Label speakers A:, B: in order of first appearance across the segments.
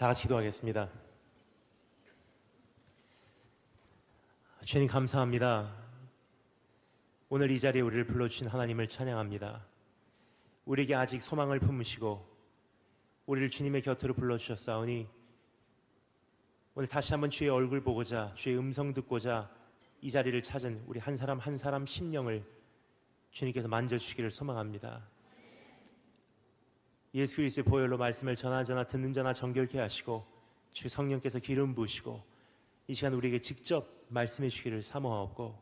A: 다 같이 기도하겠습니다. 주님 감사합니다. 오늘 이 자리에 우리를 불러주신 하나님을 찬양합니다. 우리에게 아직 소망을 품으시고 우리를 주님의 곁으로 불러주셨사오니 오늘 다시 한번 주의 얼굴 보고자, 주의 음성 듣고자 이 자리를 찾은 우리 한 사람 한 사람 심령을 주님께서 만져주시기를 소망합니다. 예수 그리스도의 보혈로 말씀을 전하저나 듣는 자나 정결케 하시고 주 성령께서 기름 부으시고 이 시간 우리에게 직접 말씀해 주시기를 사모하옵고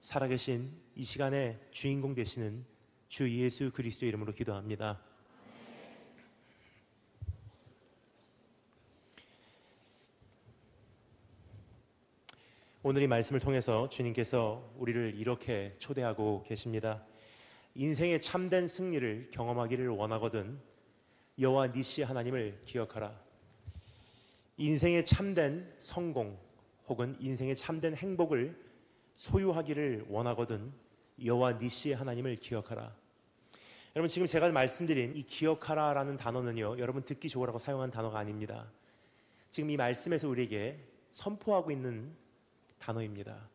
A: 살아계신 이 시간의 주인공 되시는 주 예수 그리스도의 이름으로 기도합니다. 오늘 이 말씀을 통해서 주님께서 우리를 이렇게 초대하고 계십니다. 인생의 참된 승리를 경험하기를 원하거든 여호와 니시 하나님을 기억하라. 인생의 참된 성공 혹은 인생의 참된 행복을 소유하기를 원하거든 여호와 니시 하나님을 기억하라. 여러분 지금 제가 말씀드린 이 기억하라라는 단어는요, 여러분 듣기 좋으라고 사용한 단어가 아닙니다. 지금 이 말씀에서 우리에게 선포하고 있는 단어입니다.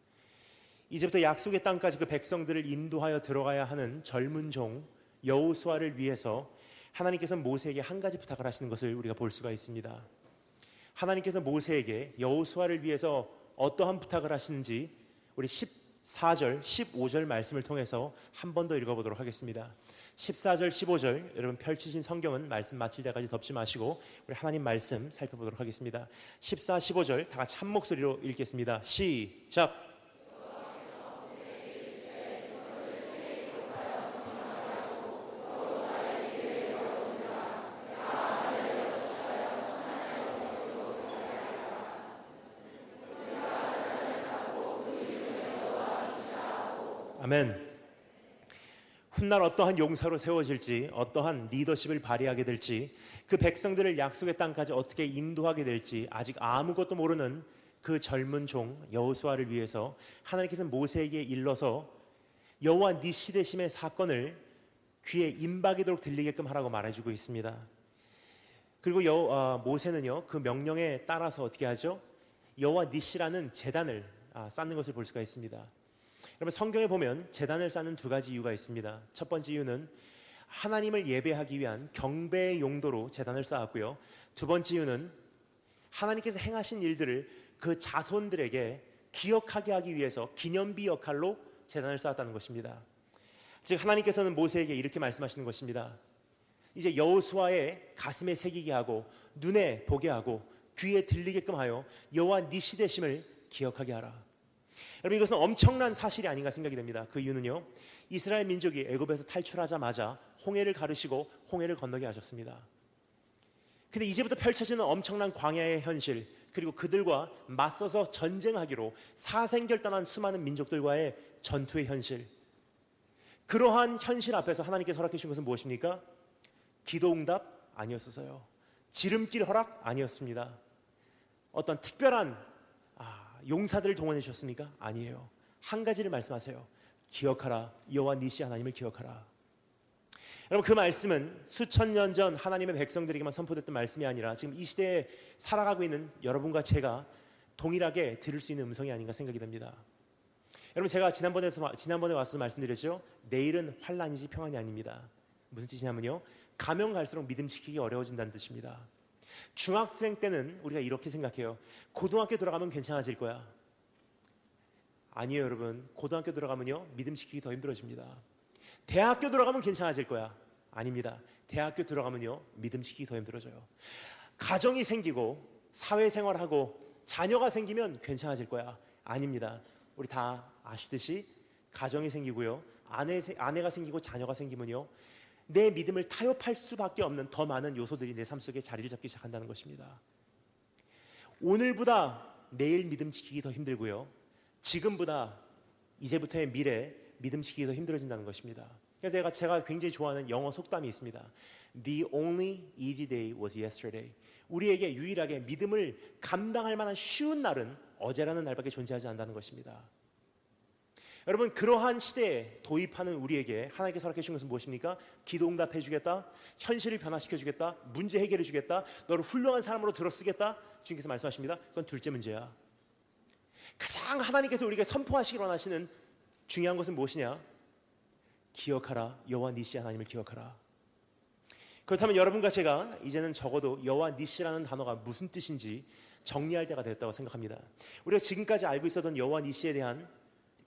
A: 이제부터 약속의 땅까지 그 백성들을 인도하여 들어가야 하는 젊은 종 여호수아를 위해서 하나님께서 모세에게 한 가지 부탁을 하시는 것을 우리가 볼 수가 있습니다. 하나님께서 모세에게 여호수아를 위해서 어떠한 부탁을 하시는지 우리 14절, 15절 말씀을 통해서 한 번 더 읽어보도록 하겠습니다. 14절, 15절 여러분 펼치신 성경은 말씀 마칠 때까지 덮지 마시고 우리 하나님 말씀 살펴보도록 하겠습니다. 14, 15절 다 같이 한 목소리로 읽겠습니다. 시작! 아멘. 훗날 어떠한 용사로 세워질지, 어떠한 리더십을 발휘하게 될지, 그 백성들을 약속의 땅까지 어떻게 인도하게 될지 아직 아무것도 모르는 그 젊은 종 여호수아를 위해서 하나님께서는 모세에게 일러서 여호와 니시 되심의 사건을 귀에 임박이도록 들리게끔 하라고 말해주고 있습니다. 그리고 모세는요 그 명령에 따라서 어떻게 하죠? 여호와 니시라는 제단을 쌓는 것을 볼 수가 있습니다. 여러분 성경에 보면 제단을 쌓는 두 가지 이유가 있습니다. 첫 번째 이유는 하나님을 예배하기 위한 경배의 용도로 제단을 쌓았고요. 두 번째 이유는 하나님께서 행하신 일들을 그 자손들에게 기억하게 하기 위해서 기념비 역할로 제단을 쌓았다는 것입니다. 즉 하나님께서는 모세에게 이렇게 말씀하시는 것입니다. 이제 여호수아의 가슴에 새기게 하고 눈에 보게 하고 귀에 들리게끔 하여 여호와 니시 되심을 기억하게 하라. 여러분 이것은 엄청난 사실이 아닌가 생각이 됩니다. 그 이유는요, 이스라엘 민족이 애굽에서 탈출하자마자 홍해를 가르시고 홍해를 건너게 하셨습니다. 근데 이제부터 펼쳐지는 엄청난 광야의 현실, 그리고 그들과 맞서서 전쟁하기로 사생결단한 수많은 민족들과의 전투의 현실, 그러한 현실 앞에서 하나님께서 허락해 주신 것은 무엇입니까? 기도응답 아니었어요. 지름길 허락 아니었습니다. 어떤 특별한 용사들을 동원해 주셨습니까? 아니에요. 한 가지를 말씀하세요. 기억하라. 여호와 니시 하나님을 기억하라. 여러분 그 말씀은 수천 년 전 하나님의 백성들에게만 선포됐던 말씀이 아니라 지금 이 시대에 살아가고 있는 여러분과 제가 동일하게 들을 수 있는 음성이 아닌가 생각이 됩니다. 여러분 제가 지난번에 와서 말씀드렸죠. 내일은 환란이지 평안이 아닙니다. 무슨 뜻이냐면요, 가면 갈수록 믿음 지키기 어려워진다는 뜻입니다. 중학생 때는 우리가 이렇게 생각해요. 고등학교 들어가면 괜찮아질 거야. 아니에요 여러분. 고등학교 들어가면요 믿음 지키기 더 힘들어집니다. 대학교 들어가면 괜찮아질 거야. 아닙니다. 대학교 들어가면요 믿음 지키기 더 힘들어져요. 가정이 생기고 사회생활하고 자녀가 생기면 괜찮아질 거야. 아닙니다. 우리 다 아시듯이 가정이 생기고요, 아내가 생기고 자녀가 생기면요 내 믿음을 타협할 수밖에 없는 더 많은 요소들이 내 삶 속에 자리를 잡기 시작한다는 것입니다. 오늘보다 내일 믿음 지키기 더 힘들고요, 지금보다 이제부터의 미래 믿음 지키기 더 힘들어진다는 것입니다. 그래서 제가 굉장히 좋아하는 영어 속담이 있습니다. The only easy day was yesterday. 우리에게 유일하게 믿음을 감당할 만한 쉬운 날은 어제라는 날밖에 존재하지 않는다는 것입니다. 여러분, 그러한 시대에 도입하는 우리에게 하나님께서 허락해 주신 것은 무엇입니까? 기도 응답해 주겠다, 현실을 변화시켜 주겠다, 문제 해결해 주겠다, 너를 훌륭한 사람으로 들어쓰겠다. 주님께서 말씀하십니다. 그건 둘째 문제야. 가장 하나님께서 우리에게 선포하시기 원하시는 중요한 것은 무엇이냐? 기억하라, 여호와 니시 하나님을 기억하라. 그렇다면 여러분과 제가 이제는 적어도 여호와 니시라는 단어가 무슨 뜻인지 정리할 때가 됐다고 생각합니다. 우리가 지금까지 알고 있었던 여호와 니시에 대한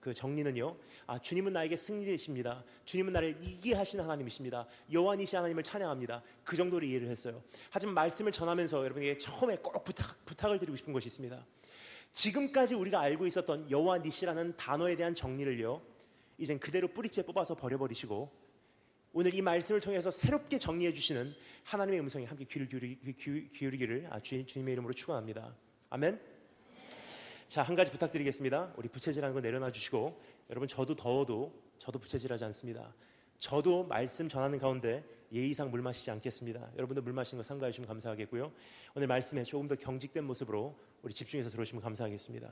A: 그 정리는요, 주님은 나에게 승리되십니다. 주님은 나를 이기게 하시는 하나님이십니다. 여호와 니시 하나님을 찬양합니다. 그 정도로 이해를 했어요. 하지만 말씀을 전하면서 여러분에게 처음에 꼭 부탁을 드리고 싶은 것이 있습니다. 지금까지 우리가 알고 있었던 여호와 니시라는 단어에 대한 정리를요, 이젠 그대로 뿌리째 뽑아서 버려버리시고 오늘 이 말씀을 통해서 새롭게 정리해 주시는 하나님의 음성에 함께 귀를 기울이기를 주님의 이름으로 축원합니다. 아멘. 자, 한 가지 부탁드리겠습니다. 우리 부채질하는 거 내려놔 주시고, 여러분, 저도 더워도 저도 부채질하지 않습니다. 저도 말씀 전하는 가운데 예의상 물 마시지 않겠습니다. 여러분들 물 마시는 거 삼가해 주시면 감사하겠고요. 오늘 말씀에 조금 더 경직된 모습으로 우리 집중해서 들어오시면 감사하겠습니다.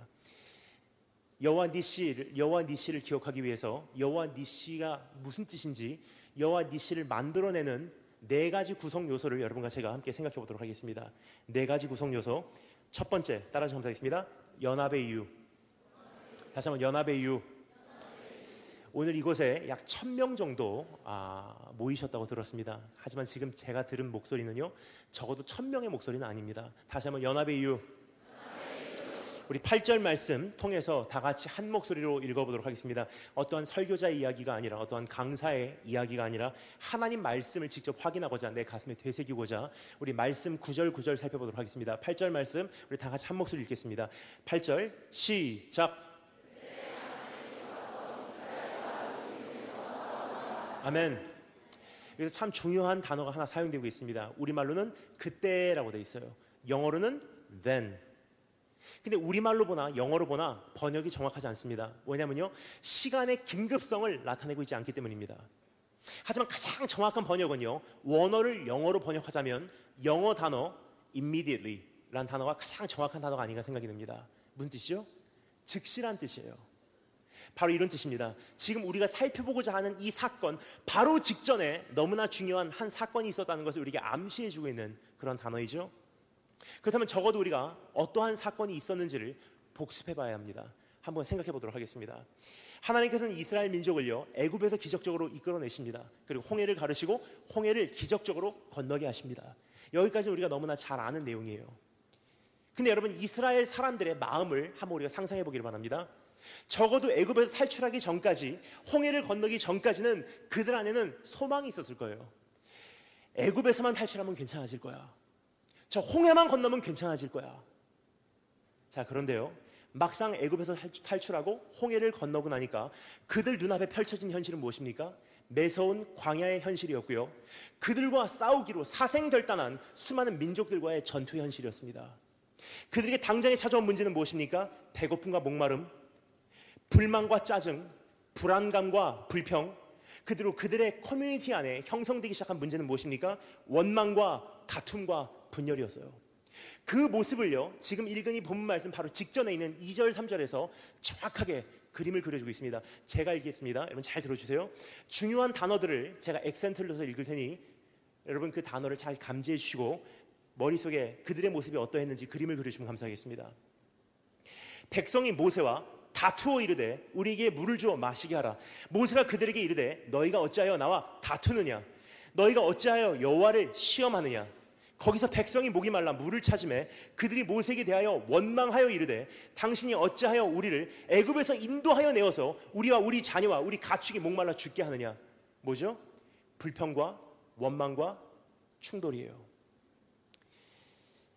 A: 여호와 니시를 기억하기 위해서 여호와 니시가 무슨 뜻인지, 여호와 니시를 만들어내는 네 가지 구성 요소를 여러분과 제가 함께 생각해 보도록 하겠습니다. 네 가지 구성 요소. 첫 번째, 따라서 감사하겠습니다. 연합의 이유. 다시 한번, 연합의 이유. 오늘 이곳에 약 1000명 정도 모이셨다고 들었습니다. 하지만 지금 제가 들은 목소리는요, 적어도 1000명의 목소리는 아닙니다. 다시 한번, 연합의 이유. 우리 8절 말씀 통해서 다 같이 한 목소리로 읽어보도록 하겠습니다. 어떠한 설교자의 이야기가 아니라, 어떠한 강사의 이야기가 아니라 하나님 말씀을 직접 확인하고자, 내 가슴에 되새기고자 우리 말씀 구절 살펴보도록 하겠습니다. 8절 말씀 우리 다 같이 한 목소리 읽겠습니다. 8절 시작. 아멘. 여기서 참 중요한 단어가 하나 사용되고 있습니다. 우리말로는 그때라고 되어 있어요. 영어로는 then. 근데 우리말로 보나 영어로 보나 번역이 정확하지 않습니다. 왜냐면요, 시간의 긴급성을 나타내고 있지 않기 때문입니다. 하지만 가장 정확한 번역은요, 원어를 영어로 번역하자면 영어 단어 immediately 라는 단어가 가장 정확한 단어가 아닌가 생각이 듭니다. 무슨 뜻이죠? 즉시란 뜻이에요. 바로 이런 뜻입니다. 지금 우리가 살펴보고자 하는 이 사건, 바로 직전에 너무나 중요한 한 사건이 있었다는 것을 우리에게 암시해주고 있는 그런 단어이죠. 그렇다면 적어도 우리가 어떠한 사건이 있었는지를 복습해 봐야 합니다. 한번 생각해 보도록 하겠습니다. 하나님께서는 이스라엘 민족을요, 애굽에서 기적적으로 이끌어내십니다. 그리고 홍해를 가르시고 홍해를 기적적으로 건너게 하십니다. 여기까지 우리가 너무나 잘 아는 내용이에요. 근데 여러분, 이스라엘 사람들의 마음을 한번 우리가 상상해 보기를 바랍니다. 적어도 애굽에서 탈출하기 전까지, 홍해를 건너기 전까지는 그들 안에는 소망이 있었을 거예요. 애굽에서만 탈출하면 괜찮아질 거야. 저 홍해만 건너면 괜찮아질 거야. 자, 그런데요, 막상 애굽에서 탈출하고 홍해를 건너고 나니까 그들 눈앞에 펼쳐진 현실은 무엇입니까? 매서운 광야의 현실이었고요, 그들과 싸우기로 사생결단한 수많은 민족들과의 전투 현실이었습니다. 그들에게 당장에 찾아온 문제는 무엇입니까? 배고픔과 목마름, 불만과 짜증, 불안감과 불평, 그들의 커뮤니티 안에 형성되기 시작한 문제는 무엇입니까? 원망과 다툼과 분열이었어요. 그 모습을요, 지금 읽은 이 본문 말씀 바로 직전에 있는 2절 3절에서 정확하게 그림을 그려주고 있습니다. 제가 읽겠습니다. 여러분 잘 들어주세요. 중요한 단어들을 제가 액센트를 넣어서 읽을 테니 여러분 그 단어를 잘 감지해 주시고 머릿속에 그들의 모습이 어떠했는지 그림을 그려주시면 감사하겠습니다. 백성이 모세와 다투어 이르되 우리에게 물을 주어 마시게 하라. 모세가 그들에게 이르되 너희가 어찌하여 나와 다투느냐? 너희가 어찌하여 여호와를 시험하느냐? 거기서 백성이 목이 말라 물을 찾으매 그들이 모세에게 대하여 원망하여 이르되 당신이 어찌하여 우리를 애굽에서 인도하여 내어서 우리와 우리 자녀와 우리 가축이 목말라 죽게 하느냐? 뭐죠? 불평과 원망과 충돌이에요.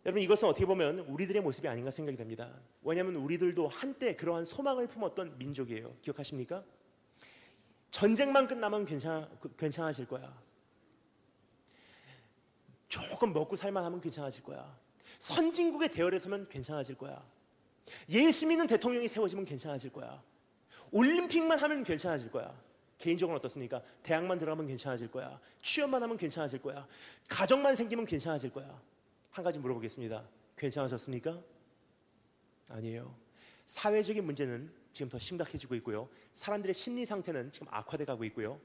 A: 여러분, 이것은 어떻게 보면 우리들의 모습이 아닌가 생각이 됩니다. 왜냐하면 우리들도 한때 그러한 소망을 품었던 민족이에요. 기억하십니까? 전쟁만 끝나면 괜찮아질 거야. 조금 먹고 살만하면 괜찮아질 거야. 선진국의 대열에 서면 괜찮아질 거야. 예수 믿는 대통령이 세워지면 괜찮아질 거야. 올림픽만 하면 괜찮아질 거야. 개인적으로 어떻습니까? 대학만 들어가면 괜찮아질 거야. 취업만 하면 괜찮아질 거야. 가정만 생기면 괜찮아질 거야. 한 가지 물어보겠습니다. 괜찮아졌습니까? 아니에요. 사회적인 문제는 지금 더 심각해지고 있고요. 사람들의 심리 상태는 지금 악화돼 가고 있고요.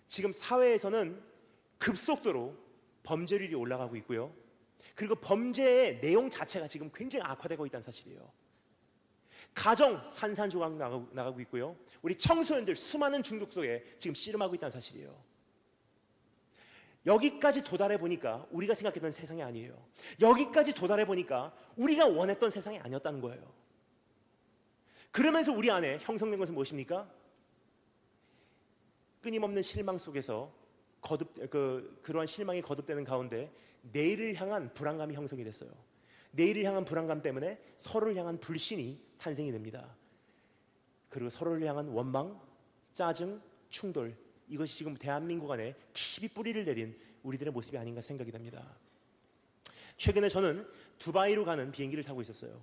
A: 지금 사회에서는 급속도로 범죄율이 올라가고 있고요. 그리고 범죄의 내용 자체가 지금 굉장히 악화되고 있다는 사실이에요. 가정 산산조각 나가고 있고요. 우리 청소년들 수많은 중독 속에 지금 씨름하고 있다는 사실이에요. 여기까지 도달해 보니까 우리가 생각했던 세상이 아니에요. 여기까지 도달해 보니까 우리가 원했던 세상이 아니었다는 거예요. 그러면서 우리 안에 형성된 것은 무엇입니까? 끊임없는 실망 속에서 그러한 실망이 거듭되는 가운데 내일을 향한 불안감이 형성이 됐어요. 내일을 향한 불안감 때문에 서로를 향한 불신이 탄생이 됩니다. 그리고 서로를 향한 원망, 짜증, 충돌, 이것이 지금 대한민국 안에 깊이 뿌리를 내린 우리들의 모습이 아닌가 생각이 됩니다. 최근에 저는 두바이로 가는 비행기를 타고 있었어요.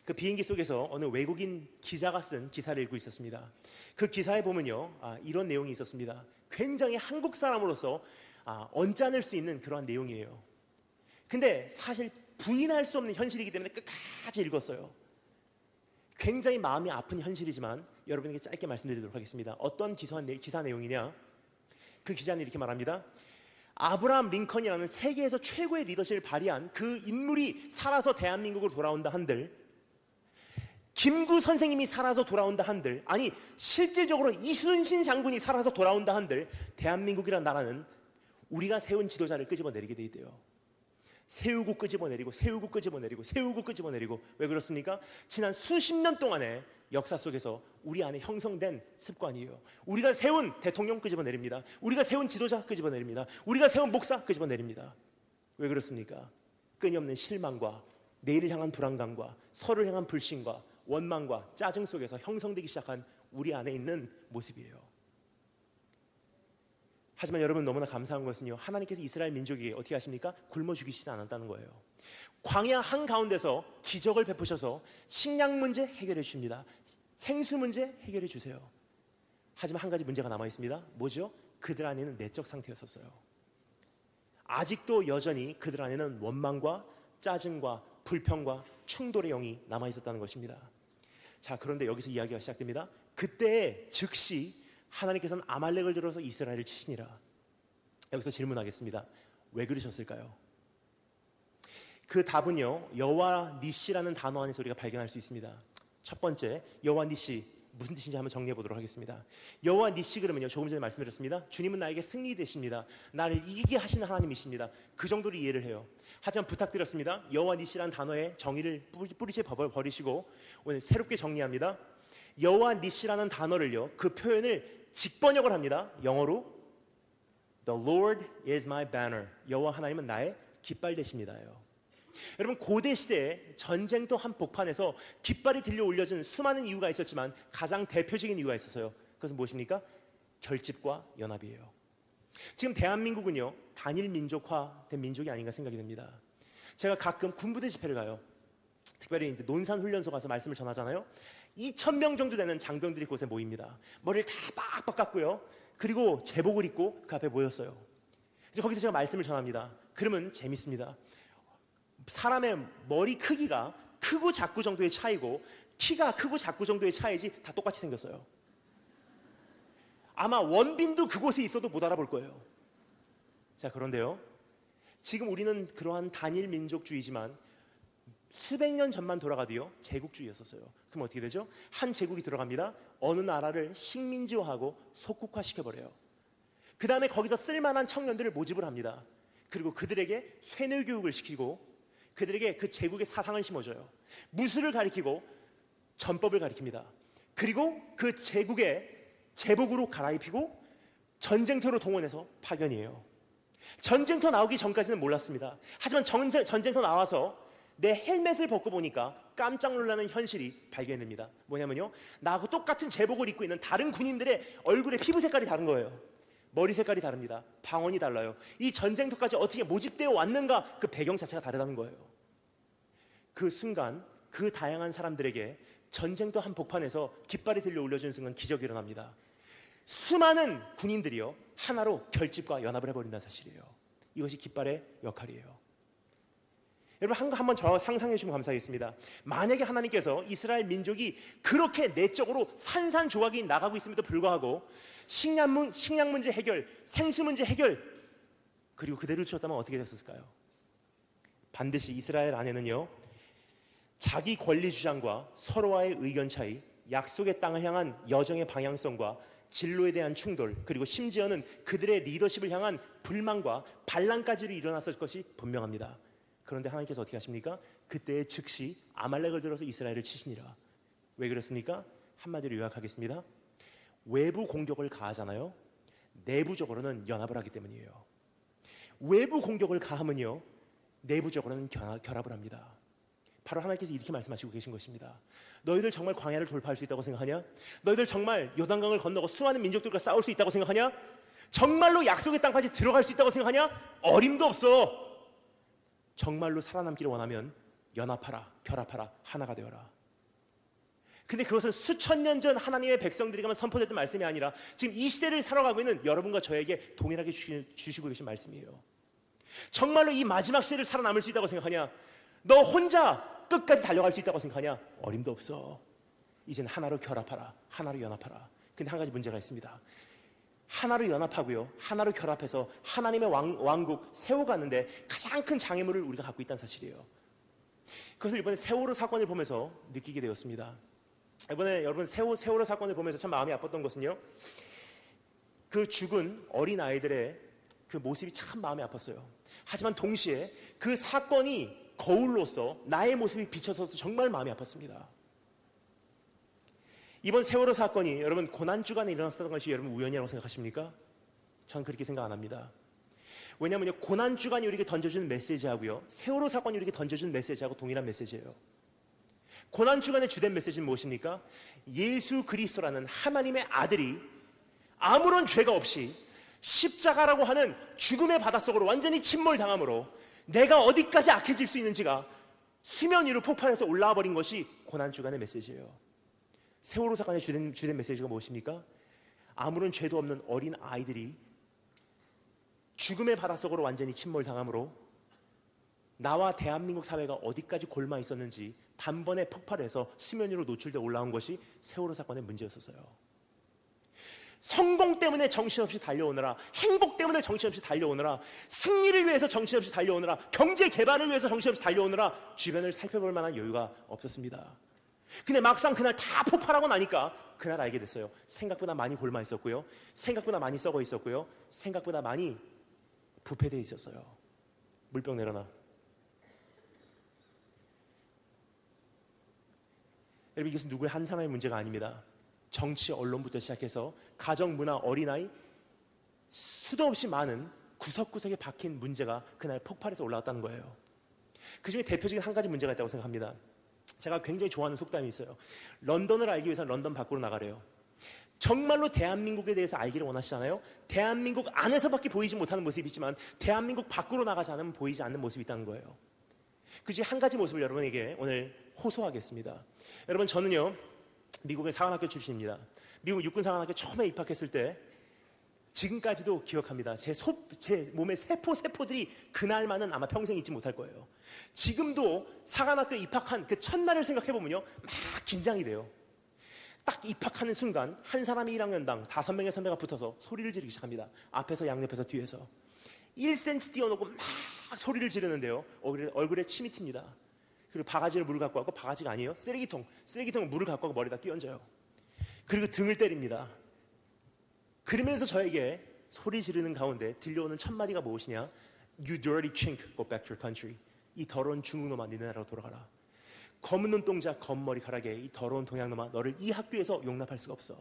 A: 그 비행기 속에서 어느 외국인 기자가 쓴 기사를 읽고 있었습니다. 그 기사에 보면요, 이런 내용이 있었습니다. 굉장히 한국 사람으로서 언짢을 수 있는 그러한 내용이에요. 근데 사실 부인할 수 없는 현실이기 때문에 끝까지 읽었어요. 굉장히 마음이 아픈 현실이지만 여러분에게 짧게 말씀드리도록 하겠습니다. 어떤 기사 내용이냐? 그 기자는 이렇게 말합니다. 아브라함 링컨이라는 세계에서 최고의 리더십을 발휘한 그 인물이 살아서 대한민국으로 돌아온다 한들, 김구 선생님이 살아서 돌아온다 한들, 아니 실질적으로 이순신 장군이 살아서 돌아온다 한들 대한민국이라는 나라는 우리가 세운 지도자를 끄집어내리게 돼 있대요. 세우고 끄집어내리고 세우고 끄집어내리고 세우고 끄집어내리고. 왜 그렇습니까? 지난 수십 년 동안의 역사 속에서 우리 안에 형성된 습관이에요. 우리가 세운 대통령 끄집어내립니다. 우리가 세운 지도자 끄집어내립니다. 우리가 세운 목사 끄집어내립니다. 왜 그렇습니까? 끊임없는 실망과 내일을 향한 불안감과 서로를 향한 불신과 원망과 짜증 속에서 형성되기 시작한 우리 안에 있는 모습이에요. 하지만 여러분 너무나 감사한 것은요, 하나님께서 이스라엘 민족에게 어떻게 하십니까? 굶어 죽이시지 않았다는 거예요. 광야 한가운데서 기적을 베푸셔서 식량 문제 해결해 주십니다. 생수 문제 해결해 주세요. 하지만 한 가지 문제가 남아 있습니다. 뭐죠? 그들 안에는 내적 상태였었어요. 아직도 여전히 그들 안에는 원망과 짜증과 불평과 충돌의 영이 남아 있었다는 것입니다. 자, 그런데 여기서 이야기가 시작됩니다. 그때 즉시 하나님께서는 아말렉을 들어서 이스라엘을 치시니라. 여기서 질문하겠습니다. 왜 그러셨을까요? 그 답은요, 여호와 니시라는 단어 안에서 우리가 발견할 수 있습니다. 첫 번째, 여호와 니시 무슨 뜻인지 한번 정리해 보도록 하겠습니다. 여호와 니시 그러면요, 조금 전에 말씀드렸습니다. 주님은 나에게 승리 되십니다. 나를 이기게 하시는 하나님이십니다. 그 정도로 이해를 해요. 하지만 부탁드렸습니다. 여호와 니시라는 단어의 정의를 뿌리째 버리시고 오늘 새롭게 정리합니다. 여호와 니시라는 단어를요, 그 표현을 직번역을 합니다. 영어로 The Lord is my banner. 여호와 하나님은 나의 깃발 되십니다요. 여러분, 고대 시대에 전쟁터 한복판에서 깃발이 들려 올려진 수많은 이유가 있었지만 가장 대표적인 이유가 있었어요. 그것은 무엇입니까? 결집과 연합이에요. 지금 대한민국은요, 단일 민족화된 민족이 아닌가 생각이 듭니다. 제가 가끔 군부대 집회를 가요. 특별히 이제 논산훈련소 가서 말씀을 전하잖아요. 2,000명 정도 되는 장병들이 곳에 모입니다. 머리를 다 빡빡 깎고요. 그리고 제복을 입고 그 앞에 모였어요. 이제 거기서 제가 말씀을 전합니다. 그러면 재밌습니다. 사람의 머리 크기가 크고 작고 정도의 차이고 키가 크고 작고 정도의 차이지 다 똑같이 생겼어요. 아마 원빈도 그곳에 있어도 못 알아볼 거예요. 자, 그런데요, 지금 우리는 그러한 단일 민족주의지만 수백 년 전만 돌아가도요, 제국주의였었어요. 그럼 어떻게 되죠? 한 제국이 들어갑니다. 어느 나라를 식민지화하고 속국화시켜버려요. 그 다음에 거기서 쓸만한 청년들을 모집을 합니다. 그리고 그들에게 쇠뇌교육을 시키고 그들에게 그 제국의 사상을 심어줘요. 무술을 가리키고 전법을 가리킵니다. 그리고 그 제국의 제복으로 갈아입히고 전쟁터로 동원해서 파견이에요. 전쟁터 나오기 전까지는 몰랐습니다. 하지만 전쟁터 나와서 내 헬멧을 벗고 보니까 깜짝 놀라는 현실이 발견됩니다. 뭐냐면요, 나하고 똑같은 제복을 입고 있는 다른 군인들의 얼굴의 피부 색깔이 다른 거예요. 머리 색깔이 다릅니다. 방언이 달라요. 이 전쟁터까지 어떻게 모집되어 왔는가, 그 배경 자체가 다르다는 거예요. 그 순간 그 다양한 사람들에게 전쟁터 한복판에서 깃발이 들려 올려주는 순간 기적이 일어납니다. 수많은 군인들이요, 하나로 결집과 연합을 해버린다는 사실이에요. 이것이 깃발의 역할이에요. 여러분 한번 저 상상해 주시면 감사하겠습니다. 만약에 하나님께서 이스라엘 민족이 그렇게 내적으로 산산조각이 나가고 있음에도 불구하고 식량 문제 해결, 생수 문제 해결 그리고 그대로 주셨다면 어떻게 됐을까요? 반드시 이스라엘 안에는요. 자기 권리 주장과 서로와의 의견 차이, 약속의 땅을 향한 여정의 방향성과 진로에 대한 충돌, 그리고 심지어는 그들의 리더십을 향한 불만과 반란까지도 일어났을 것이 분명합니다. 그런데 하나님께서 어떻게 하십니까? 그때 즉시 아말렉을 들어서 이스라엘을 치시니라. 왜 그렇습니까? 한마디로 요약하겠습니다. 외부 공격을 가하잖아요. 내부적으로는 연합을 하기 때문이에요. 외부 공격을 가하면요. 내부적으로는 결합을 합니다. 바로 하나님께서 이렇게 말씀하시고 계신 것입니다. 너희들 정말 광야를 돌파할 수 있다고 생각하냐? 너희들 정말 요단강을 건너고 수많은 민족들과 싸울 수 있다고 생각하냐? 정말로 약속의 땅까지 들어갈 수 있다고 생각하냐? 어림도 없어. 정말로 살아남기를 원하면 연합하라, 결합하라, 하나가 되어라. 근데 그것은 수천 년 전 하나님의 백성들에게만 선포됐던 말씀이 아니라 지금 이 시대를 살아가고 있는 여러분과 저에게 동일하게 주시고 계신 말씀이에요. 정말로 이 마지막 시대를 살아남을 수 있다고 생각하냐? 너 혼자 끝까지 달려갈 수 있다고 생각하냐? 어림도 없어. 이제는 하나로 결합하라, 하나로 연합하라. 근데 한 가지 문제가 있습니다. 하나로 연합하고요, 하나로 결합해서 하나님의 왕국 세워가는데 가장 큰 장애물을 우리가 갖고 있다는 사실이에요. 그것을 이번에 세월호 사건을 보면서 느끼게 되었습니다. 이번에 여러분 세월호 사건을 보면서 참 마음이 아팠던 것은요, 그 죽은 어린 아이들의 그 모습이 참 마음이 아팠어요. 하지만 동시에 그 사건이 거울로서 나의 모습이 비춰서도 정말 마음이 아팠습니다. 이번 세월호 사건이 여러분 고난주간에 일어났던 것이 여러분 우연이라고 생각하십니까? 저는 그렇게 생각 안 합니다. 왜냐하면 고난주간이 우리에게 던져주는 메시지하고요, 세월호 사건이 우리에게 던져주는 메시지하고 동일한 메시지예요. 고난주간의 주된 메시지는 무엇입니까? 예수 그리스도라는 하나님의 아들이 아무런 죄가 없이 십자가라고 하는 죽음의 바닷속으로 완전히 침몰당함으로 내가 어디까지 악해질 수 있는지가 수면 위로 폭발해서 올라와 버린 것이 고난주간의 메시지예요. 세월호 사건의 주된 메시지가 무엇입니까? 아무런 죄도 없는 어린 아이들이 죽음의 바닷속으로 완전히 침몰당함으로 나와 대한민국 사회가 어디까지 골마 있었는지 단번에 폭발해서 수면 위로 노출돼 올라온 것이 세월호 사건의 문제였었어요. 성공 때문에 정신없이 달려오느라, 행복 때문에 정신없이 달려오느라, 승리를 위해서 정신없이 달려오느라, 경제 개발을 위해서 정신없이 달려오느라 주변을 살펴볼 만한 여유가 없었습니다. 근데 막상 그날 다 폭발하고 나니까 그날 알게 됐어요. 생각보다 많이 골마 있었고요, 생각보다 많이 썩어 있었고요, 생각보다 많이 부패되어 있었어요. 물병 내려놔. 여러분, 이것은 누구의 한 사람의 문제가 아닙니다. 정치, 언론부터 시작해서 가정, 문화, 어린아이, 수도 없이 많은 구석구석에 박힌 문제가 그날 폭발해서 올라왔다는 거예요. 그중에 대표적인 한 가지 문제가 있다고 생각합니다. 제가 굉장히 좋아하는 속담이 있어요. 런던을 알기 위해서는 런던 밖으로 나가래요. 정말로 대한민국에 대해서 알기를 원하시잖아요. 대한민국 안에서밖에 보이지 못하는 모습이 있지만 대한민국 밖으로 나가지 않으면 보이지 않는 모습이 있다는 거예요. 그중에 한 가지 모습을 여러분에게 오늘 호소하겠습니다. 여러분, 저는요 미국의 사관학교 출신입니다. 미국 육군사관학교 처음에 입학했을 때 지금까지도 기억합니다. 제 몸의 세포들이 그날만은 아마 평생 잊지 못할 거예요. 지금도 사관학교 입학한 그 첫날을 생각해보면요, 막 긴장이 돼요. 딱 입학하는 순간 한 사람이 1학년당 5명의 선배가 붙어서 소리를 지르기 시작합니다. 앞에서 양옆에서 뒤에서 1cm 띄워놓고 막 소리를 지르는데요, 얼굴에 침이 튑니다. 그리고 바가지를 물을 갖고 와서, 바가지가 아니에요, 쓰레기통을 물을 갖고 와서 머리에다 끼얹어요. 그리고 등을 때립니다. 그러면서 저에게 소리 지르는 가운데 들려오는 첫 마디가 무엇이냐? You dirty chink, go back to your country. 이 더러운 중국놈아, 니네 나라로 돌아가라. 검은 눈동자, 검은 머리카락에 이 더러운 동양놈아, 너를 이 학교에서 용납할 수가 없어.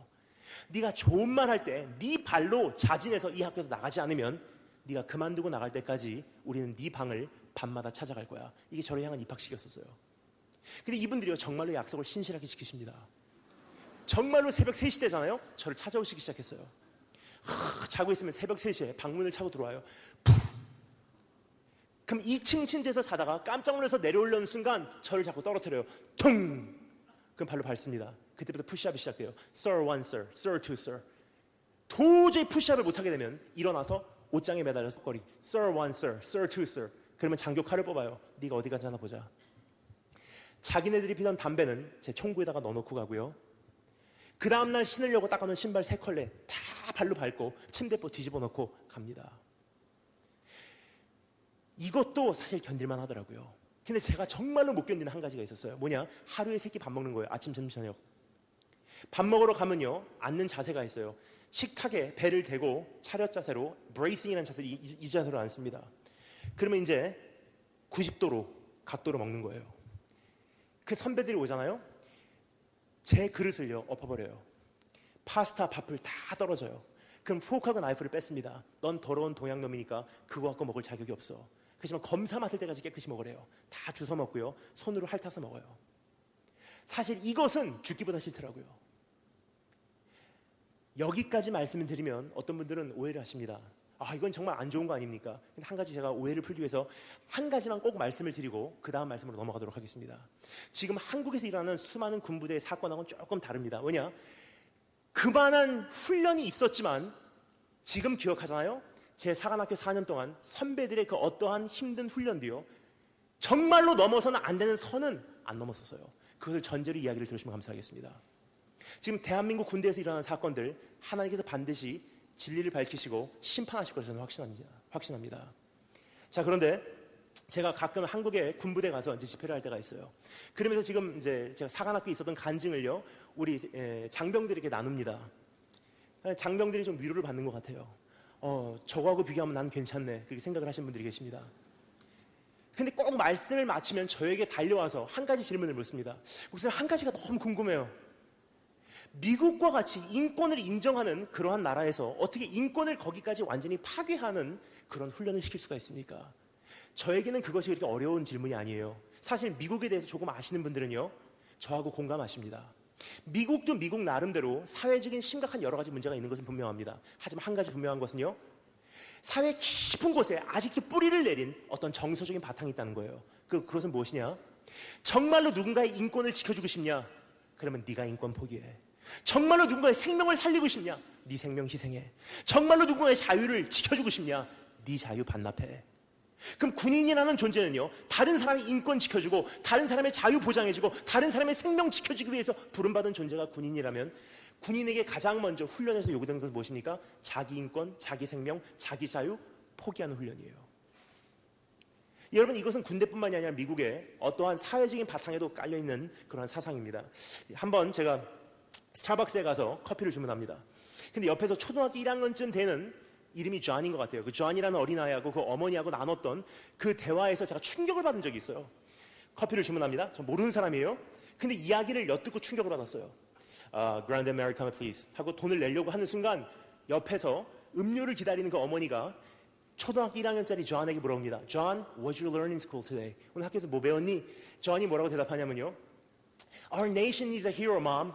A: 네가 좋은 말 할 때 네 발로 자진해서 이 학교에서 나가지 않으면 네가 그만두고 나갈 때까지 우리는 네 방을 밤마다 찾아갈 거야. 이게 저를 향한 입학식이었어요. 근데 이분들이요, 정말로 약속을 신실하게 지키십니다. 정말로 새벽 3시 때잖아요. 저를 찾아오시기 시작했어요. 자고 있으면 새벽 3시에 방문을 차고 들어와요. 그럼 2층 침대에서 자다가 깜짝 놀라서 내려오려는 순간 저를 자꾸 떨어뜨려요. 퉁! 그럼 발로 밟습니다. 그때부터 푸시업이 시작돼요. Sir 1, Sir. Sir 2, Sir. 도저히 푸시업을 못하게 되면 일어나서 옷장에 매달려서 거리. Sir 1, Sir. Sir 2, Sir. 그러면 장교 칼을 뽑아요. 네가 어디 가지 하나 보자. 자기네들이 피던 담배는 제 총구에다가 넣어놓고 가고요. 그 다음날 신으려고 닦아놓은 신발 3컬레 다 발로 밟고 침대포 뒤집어 놓고 갑니다. 이것도 사실 견딜만 하더라고요. 근데 제가 정말로 못 견디는 한 가지가 있었어요. 뭐냐? 하루에 3끼 밥 먹는 거예요. 아침, 점심, 저녁. 밥 먹으러 가면요. 앉는 자세가 있어요. 식탁에 배를 대고 차렷 자세로 브레이싱이라는 자세로 이 자세로 앉습니다. 그러면 이제 90도로 각도로 먹는 거예요. 그 선배들이 오잖아요. 제 그릇을요. 엎어버려요. 파스타, 밥을 다 떨어져요. 그럼 포크하고 나이프를 뺐습니다. 넌 더러운 동양놈이니까 그거 갖고 먹을 자격이 없어. 그렇지만 검사 맡을 때까지 깨끗이 먹으래요. 다 주워 먹고요. 손으로 핥아서 먹어요. 사실 이것은 죽기보다 싫더라고요. 여기까지 말씀을 드리면 어떤 분들은 오해를 하십니다. 아, 이건 정말 안 좋은 거 아닙니까? 근데 한 가지 제가 오해를 풀기 위해서 한 가지만 꼭 말씀을 드리고 그 다음 말씀으로 넘어가도록 하겠습니다. 지금 한국에서 일어나는 수많은 군부대의 사건하고는 조금 다릅니다. 왜냐? 그만한 훈련이 있었지만 지금 기억하잖아요? 제 사관학교 4년 동안 선배들의 그 어떠한 힘든 훈련도요. 정말로 넘어서는 안 되는 선은 안 넘었었어요. 그것을 전제로 이야기를 들으시면 감사하겠습니다. 지금 대한민국 군대에서 일어나는 사건들 하나님께서 반드시 진리를 밝히시고 심판하실 것을 저는 확신합니다. 자, 그런데 제가 가끔 한국의 군부대 가서 이제 집회를 할 때가 있어요. 그러면서 지금 이제 제가 사관학교에 있었던 간증을요, 우리 장병들에게 나눕니다. 장병들이 좀 위로를 받는 것 같아요. 저거하고 비교하면 난 괜찮네. 그렇게 생각을 하시는 분들이 계십니다. 근데 꼭 말씀을 마치면 저에게 달려와서 한 가지 질문을 묻습니다. 목사님, 한 가지가 너무 궁금해요. 미국과 같이 인권을 인정하는 그러한 나라에서 어떻게 인권을 거기까지 완전히 파괴하는 그런 훈련을 시킬 수가 있습니까? 저에게는 그것이 그렇게 어려운 질문이 아니에요. 사실 미국에 대해서 조금 아시는 분들은요, 저하고 공감하십니다. 미국도 미국 나름대로 사회적인 심각한 여러 가지 문제가 있는 것은 분명합니다. 하지만 한 가지 분명한 것은요, 사회 깊은 곳에 아직도 뿌리를 내린 어떤 정서적인 바탕이 있다는 거예요. 그것은 무엇이냐? 정말로 누군가의 인권을 지켜주고 싶냐? 그러면 네가 인권 포기해. 정말로 누군가의 생명을 살리고 싶냐? 네 생명 희생해. 정말로 누군가의 자유를 지켜주고 싶냐? 네 자유 반납해. 그럼 군인이라는 존재는요, 다른 사람의 인권 지켜주고 다른 사람의 자유 보장해주고 다른 사람의 생명 지켜주기 위해서 부름받은 존재가 군인이라면 군인에게 가장 먼저 훈련에서 요구되는 것은 무엇입니까? 자기 인권, 자기 생명, 자기 자유 포기하는 훈련이에요. 여러분, 이것은 군대뿐만이 아니라 미국의 어떠한 사회적인 바탕에도 깔려있는 그러한 사상입니다. 한번 제가 스타벅스에 가서 커피를 주문합니다. 근데 옆에서 초등학교 1학년쯤 되는 이름이 존인 것 같아요. 그 존이라는 어린아이하고 그 어머니하고 나눴던 그 대화에서 제가 충격을 받은 적이 있어요. 커피를 주문합니다. 저 모르는 사람이에요. 근데 이야기를 엿듣고 충격을 받았어요. Grand Americano please 하고 돈을 내려고 하는 순간 옆에서 음료를 기다리는 그 어머니가 초등학교 1학년짜리 존에게 물어봅니다. John, what did you learn in school today? 오늘 학교에서 뭐 배웠니? 존이 뭐라고 대답하냐면요. Our nation is a hero, mom.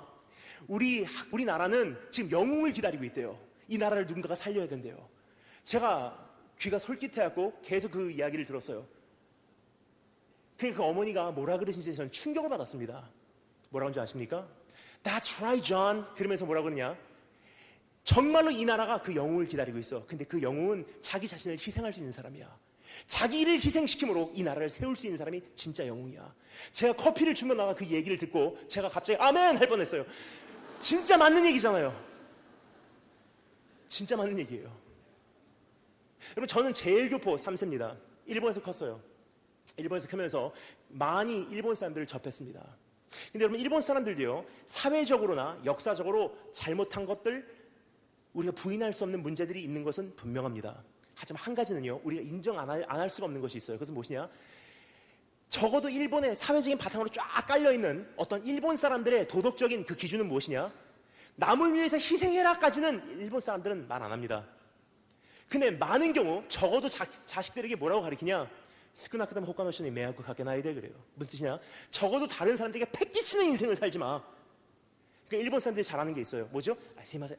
A: 우리 나라는 지금 영웅을 기다리고 있대요. 이 나라를 누군가가 살려야 된대요. 제가 귀가 솔깃해갖고 계속 그 이야기를 들었어요. 그 어머니가 뭐라 그러신지 저는 충격을 받았습니다. 뭐라고 하는지 아십니까? That's right, John. 그러면서 뭐라 그러냐? 정말로 이 나라가 그 영웅을 기다리고 있어. 근데 그 영웅은 자기 자신을 희생할 수 있는 사람이야. 자기를 희생시킴으로 이 나라를 세울 수 있는 사람이 진짜 영웅이야. 제가 커피를 주면 나가 그 얘기를 듣고 제가 갑자기 아멘 할 뻔했어요. 진짜 맞는 얘기잖아요. 진짜 맞는 얘기예요. 여러분, 저는 제일교포 3세입니다. 일본에서 컸어요. 일본에서 크면서 많이 일본 사람들을 접했습니다. 근데 여러분, 일본 사람들도요, 사회적으로나 역사적으로 잘못한 것들, 우리가 부인할 수 없는 문제들이 있는 것은 분명합니다. 하지만 한 가지는요, 우리가 인정 안 할 수가 없는 것이 있어요. 그것은 무엇이냐? 적어도 일본의 사회적인 바탕으로 쫙 깔려있는 어떤 일본 사람들의 도덕적인 그 기준은 무엇이냐? 남을 위해서 희생해라까지는 일본 사람들은 말 안 합니다. 근데 많은 경우 적어도 자식들에게 뭐라고 가르치냐? 스쿠나크다마 호카노시니 매하고 갖게 나이데 그래요. 무슨 뜻이냐? 적어도 다른 사람들에게 패기치는 인생을 살지 마. 그러니까 일본 사람들이 잘하는 게 있어요. 뭐죠? 스미마셍.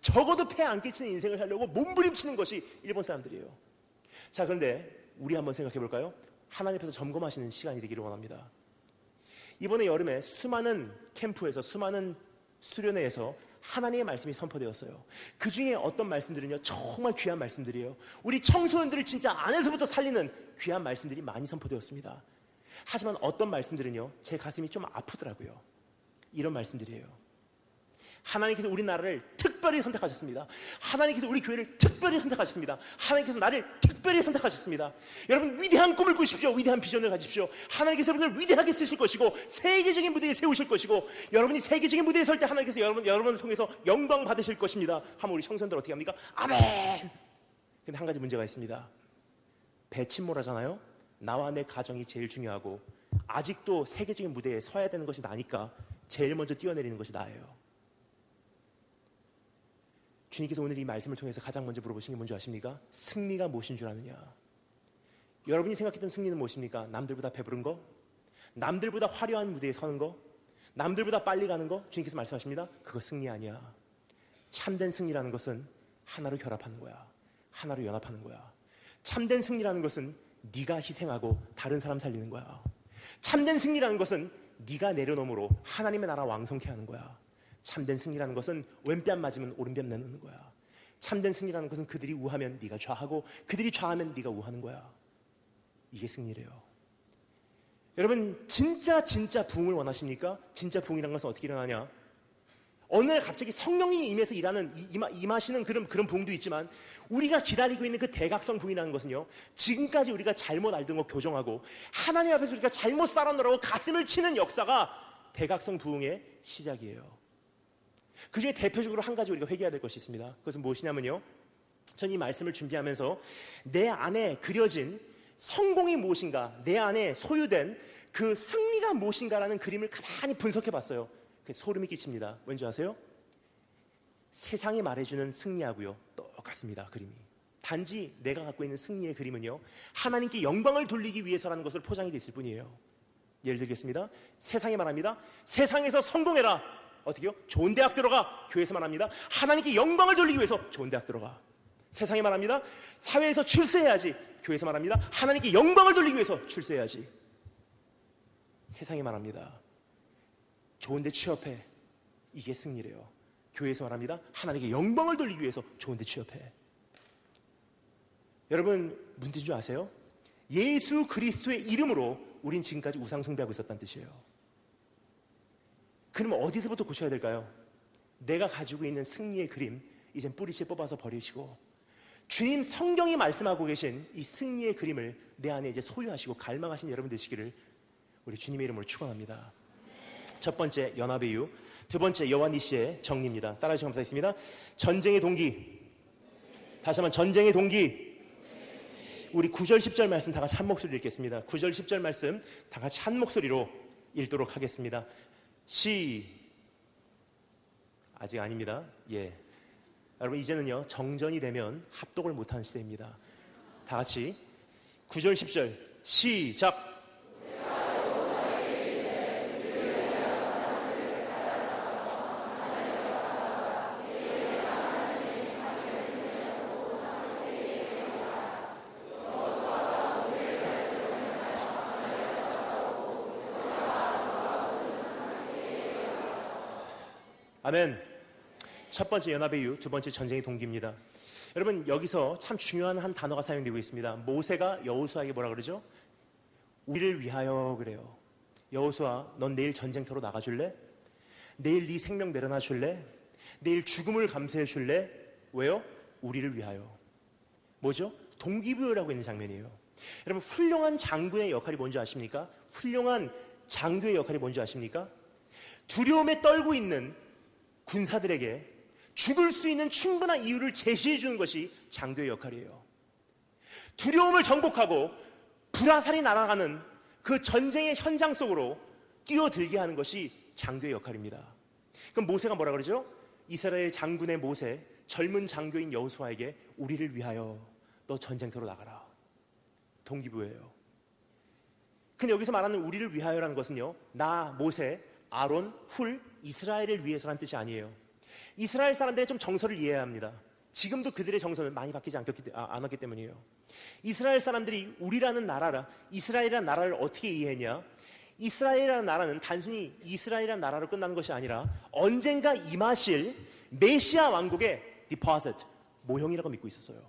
A: 적어도 패 안 끼치는 인생을 살려고 몸부림치는 것이 일본 사람들이에요. 자, 그런데 우리 한번 생각해 볼까요? 하나님 앞에서 점검하시는 시간이 되기를 원합니다. 이번에 여름에 수많은 캠프에서 수많은 수련회에서 하나님의 말씀이 선포되었어요. 그 중에 어떤 말씀들은요, 정말 귀한 말씀들이에요. 우리 청소년들을 진짜 안에서부터 살리는 귀한 말씀들이 많이 선포되었습니다. 하지만 어떤 말씀들은요, 제 가슴이 좀 아프더라고요. 이런 말씀들이에요. 하나님께서 우리나라를 특별히 선택하셨습니다. 하나님께서 우리 교회를 특별히 선택하셨습니다. 하나님께서 나를 특별히 선택하셨습니다. 여러분, 위대한 꿈을 꾸십시오. 위대한 비전을 가지십시오. 하나님께서 여러분을 위대하게 쓰실 것이고 세계적인 무대에 세우실 것이고, 여러분이 세계적인 무대에 설 때 하나님께서 여러분을 통해서 영광 받으실 것입니다. 하면 우리 청소년들 어떻게 합니까? 아멘! 근데 한 가지 문제가 있습니다. 배친모라잖아요. 나와 내 가정이 제일 중요하고 아직도 세계적인 무대에 서야 되는 것이 나니까 제일 먼저 뛰어내리는 것이 나예요. 주님께서 오늘 이 말씀을 통해서 가장 먼저 물어보신 게 뭔지 아십니까? 승리가 무엇인 줄 아느냐? 여러분이 생각했던 승리는 무엇입니까? 남들보다 배부른 거? 남들보다 화려한 무대에 서는 거? 남들보다 빨리 가는 거? 주님께서 말씀하십니다. 그거 승리 아니야. 참된 승리라는 것은 하나로 결합하는 거야. 하나로 연합하는 거야. 참된 승리라는 것은 네가 희생하고 다른 사람 살리는 거야. 참된 승리라는 것은 네가 내려놓음으로 하나님의 나라 왕성케 하는 거야. 참된 승리라는 것은 왼뺨 맞으면 오른뺨 내놓는 거야. 참된 승리라는 것은 그들이 우하면 네가 좌하고 그들이 좌하면 네가 우하는 거야. 이게 승리래요. 여러분, 진짜 부흥을 원하십니까? 진짜 부흥이라는 것은 어떻게 일어나냐? 어느 날 갑자기 성령이 임해서 임하시는 그런 부흥도 있지만, 우리가 기다리고 있는 그 대각성 부흥이라는 것은요, 지금까지 우리가 잘못 알던 거 교정하고 하나님 앞에서 우리가 잘못 살아노라고 가슴을 치는 역사가 대각성 부흥의 시작이에요. 그 중에 대표적으로 한 가지 우리가 회개해야 될 것이 있습니다. 그것은 무엇이냐면요, 전 이 말씀을 준비하면서 내 안에 그려진 성공이 무엇인가, 내 안에 소유된 그 승리가 무엇인가라는 그림을 가만히 분석해 봤어요. 소름이 끼칩니다. 왠지 아세요? 세상이 말해주는 승리하고요 똑같습니다. 그림이. 단지 내가 갖고 있는 승리의 그림은요, 하나님께 영광을 돌리기 위해서라는 것을 포장이 되어 있을 뿐이에요. 예를 들겠습니다. 세상이 말합니다. 세상에서 성공해라. 어떻게요? 좋은 대학 들어가. 교회에서 말합니다. 하나님께 영광을 돌리기 위해서 좋은 대학 들어가. 세상이 말합니다. 사회에서 출세해야지. 교회에서 말합니다. 하나님께 영광을 돌리기 위해서 출세해야지. 세상이 말합니다. 좋은 데 취업해. 이게 승리래요. 교회에서 말합니다. 하나님께 영광을 돌리기 위해서 좋은 데 취업해. 여러분, 문제인 줄 아세요? 예수 그리스도의 이름으로 우린 지금까지 우상 숭배하고 있었다는 뜻이에요. 그러면 어디서부터 고쳐야 될까요? 내가 가지고 있는 승리의 그림, 이젠 뿌리째 뽑아서 버리시고 주님 성경이 말씀하고 계신 이 승리의 그림을 내 안에 이제 소유하시고 갈망하신 여러분 되시기를 우리 주님의 이름으로 축원합니다. 첫 번째, 연합의 이유. 두 번째, 여호와 니시의 정리입니다. 따라하시면 감사하겠습니다. 전쟁의 동기. 다시 한번 전쟁의 동기. 우리 9절 10절 말씀 다 같이 한 목소리로 읽겠습니다. 9절 10절 말씀 다 같이 한 목소리로 읽도록 하겠습니다. 아직 아닙니다. 예. 여러분, 이제는요, 정전이 되면 합독을 못하는 시대입니다. 다 같이 9절 10절 시작. 아멘. 첫 번째 연합의 이유, 두 번째 전쟁의 동기입니다. 여러분, 여기서 참 중요한 한 단어가 사용되고 있습니다. 모세가 여호수아에게 뭐라 그러죠? 우리를 위하여 그래요. 여호수아, 넌 내일 전쟁터로 나가줄래? 내일 네 생명 내려놔 줄래? 내일 죽음을 감수해 줄래? 왜요? 우리를 위하여. 뭐죠? 동기부여라고 있는 장면이에요. 여러분, 훌륭한 장군의 역할이 뭔지 아십니까? 훌륭한 장교의 역할이 뭔지 아십니까? 두려움에 떨고 있는 군사들에게 죽을 수 있는 충분한 이유를 제시해 주는 것이 장교의 역할이에요. 두려움을 정복하고 불화살이 날아가는 그 전쟁의 현장 속으로 뛰어들게 하는 것이 장교의 역할입니다. 그럼 모세가 뭐라 그러죠? 이스라엘 장군의 모세, 젊은 장교인 여호수아에게 우리를 위하여 너 전쟁터로 나가라. 동기부여예요. 근데 여기서 말하는 우리를 위하여라는 것은요, 나, 모세, 아론, 훌, 이스라엘을 위해서라는 뜻이 아니에요. 이스라엘 사람들의 좀 정서를 이해해야 합니다. 지금도 그들의 정서는 많이 바뀌지 않았기 때문이에요. 이스라엘 사람들이 우리라는 나라라, 이스라엘이라는 나라를 어떻게 이해했냐? 이스라엘이라는 나라는 단순히 이스라엘이라는 나라로 끝나는 것이 아니라 언젠가 임하실 메시아 왕국의 deposit, 모형이라고 믿고 있었어요.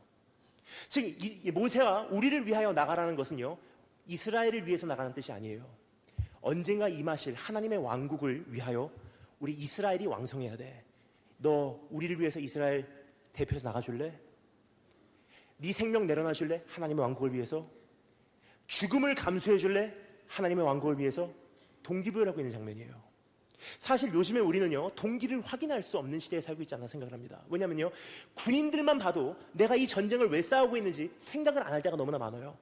A: 즉 이 모세가 우리를 위하여 나가라는 것은요, 이스라엘을 위해서 나가는 뜻이 아니에요. 언젠가 임하실 하나님의 왕국을 위하여 우리 이스라엘이 왕성해야 돼. 너 우리를 위해서 이스라엘 대표해서 나가줄래? 네 생명 내려놔줄래? 하나님의 왕국을 위해서. 죽음을 감수해줄래? 하나님의 왕국을 위해서. 동기부여를 하고 있는 장면이에요. 사실 요즘에 우리는요, 동기를 확인할 수 없는 시대에 살고 있지 않나 생각을 합니다. 왜냐면요, 군인들만 봐도 내가 이 전쟁을 왜 싸우고 있는지 생각을 안 할 때가 너무나 많아요.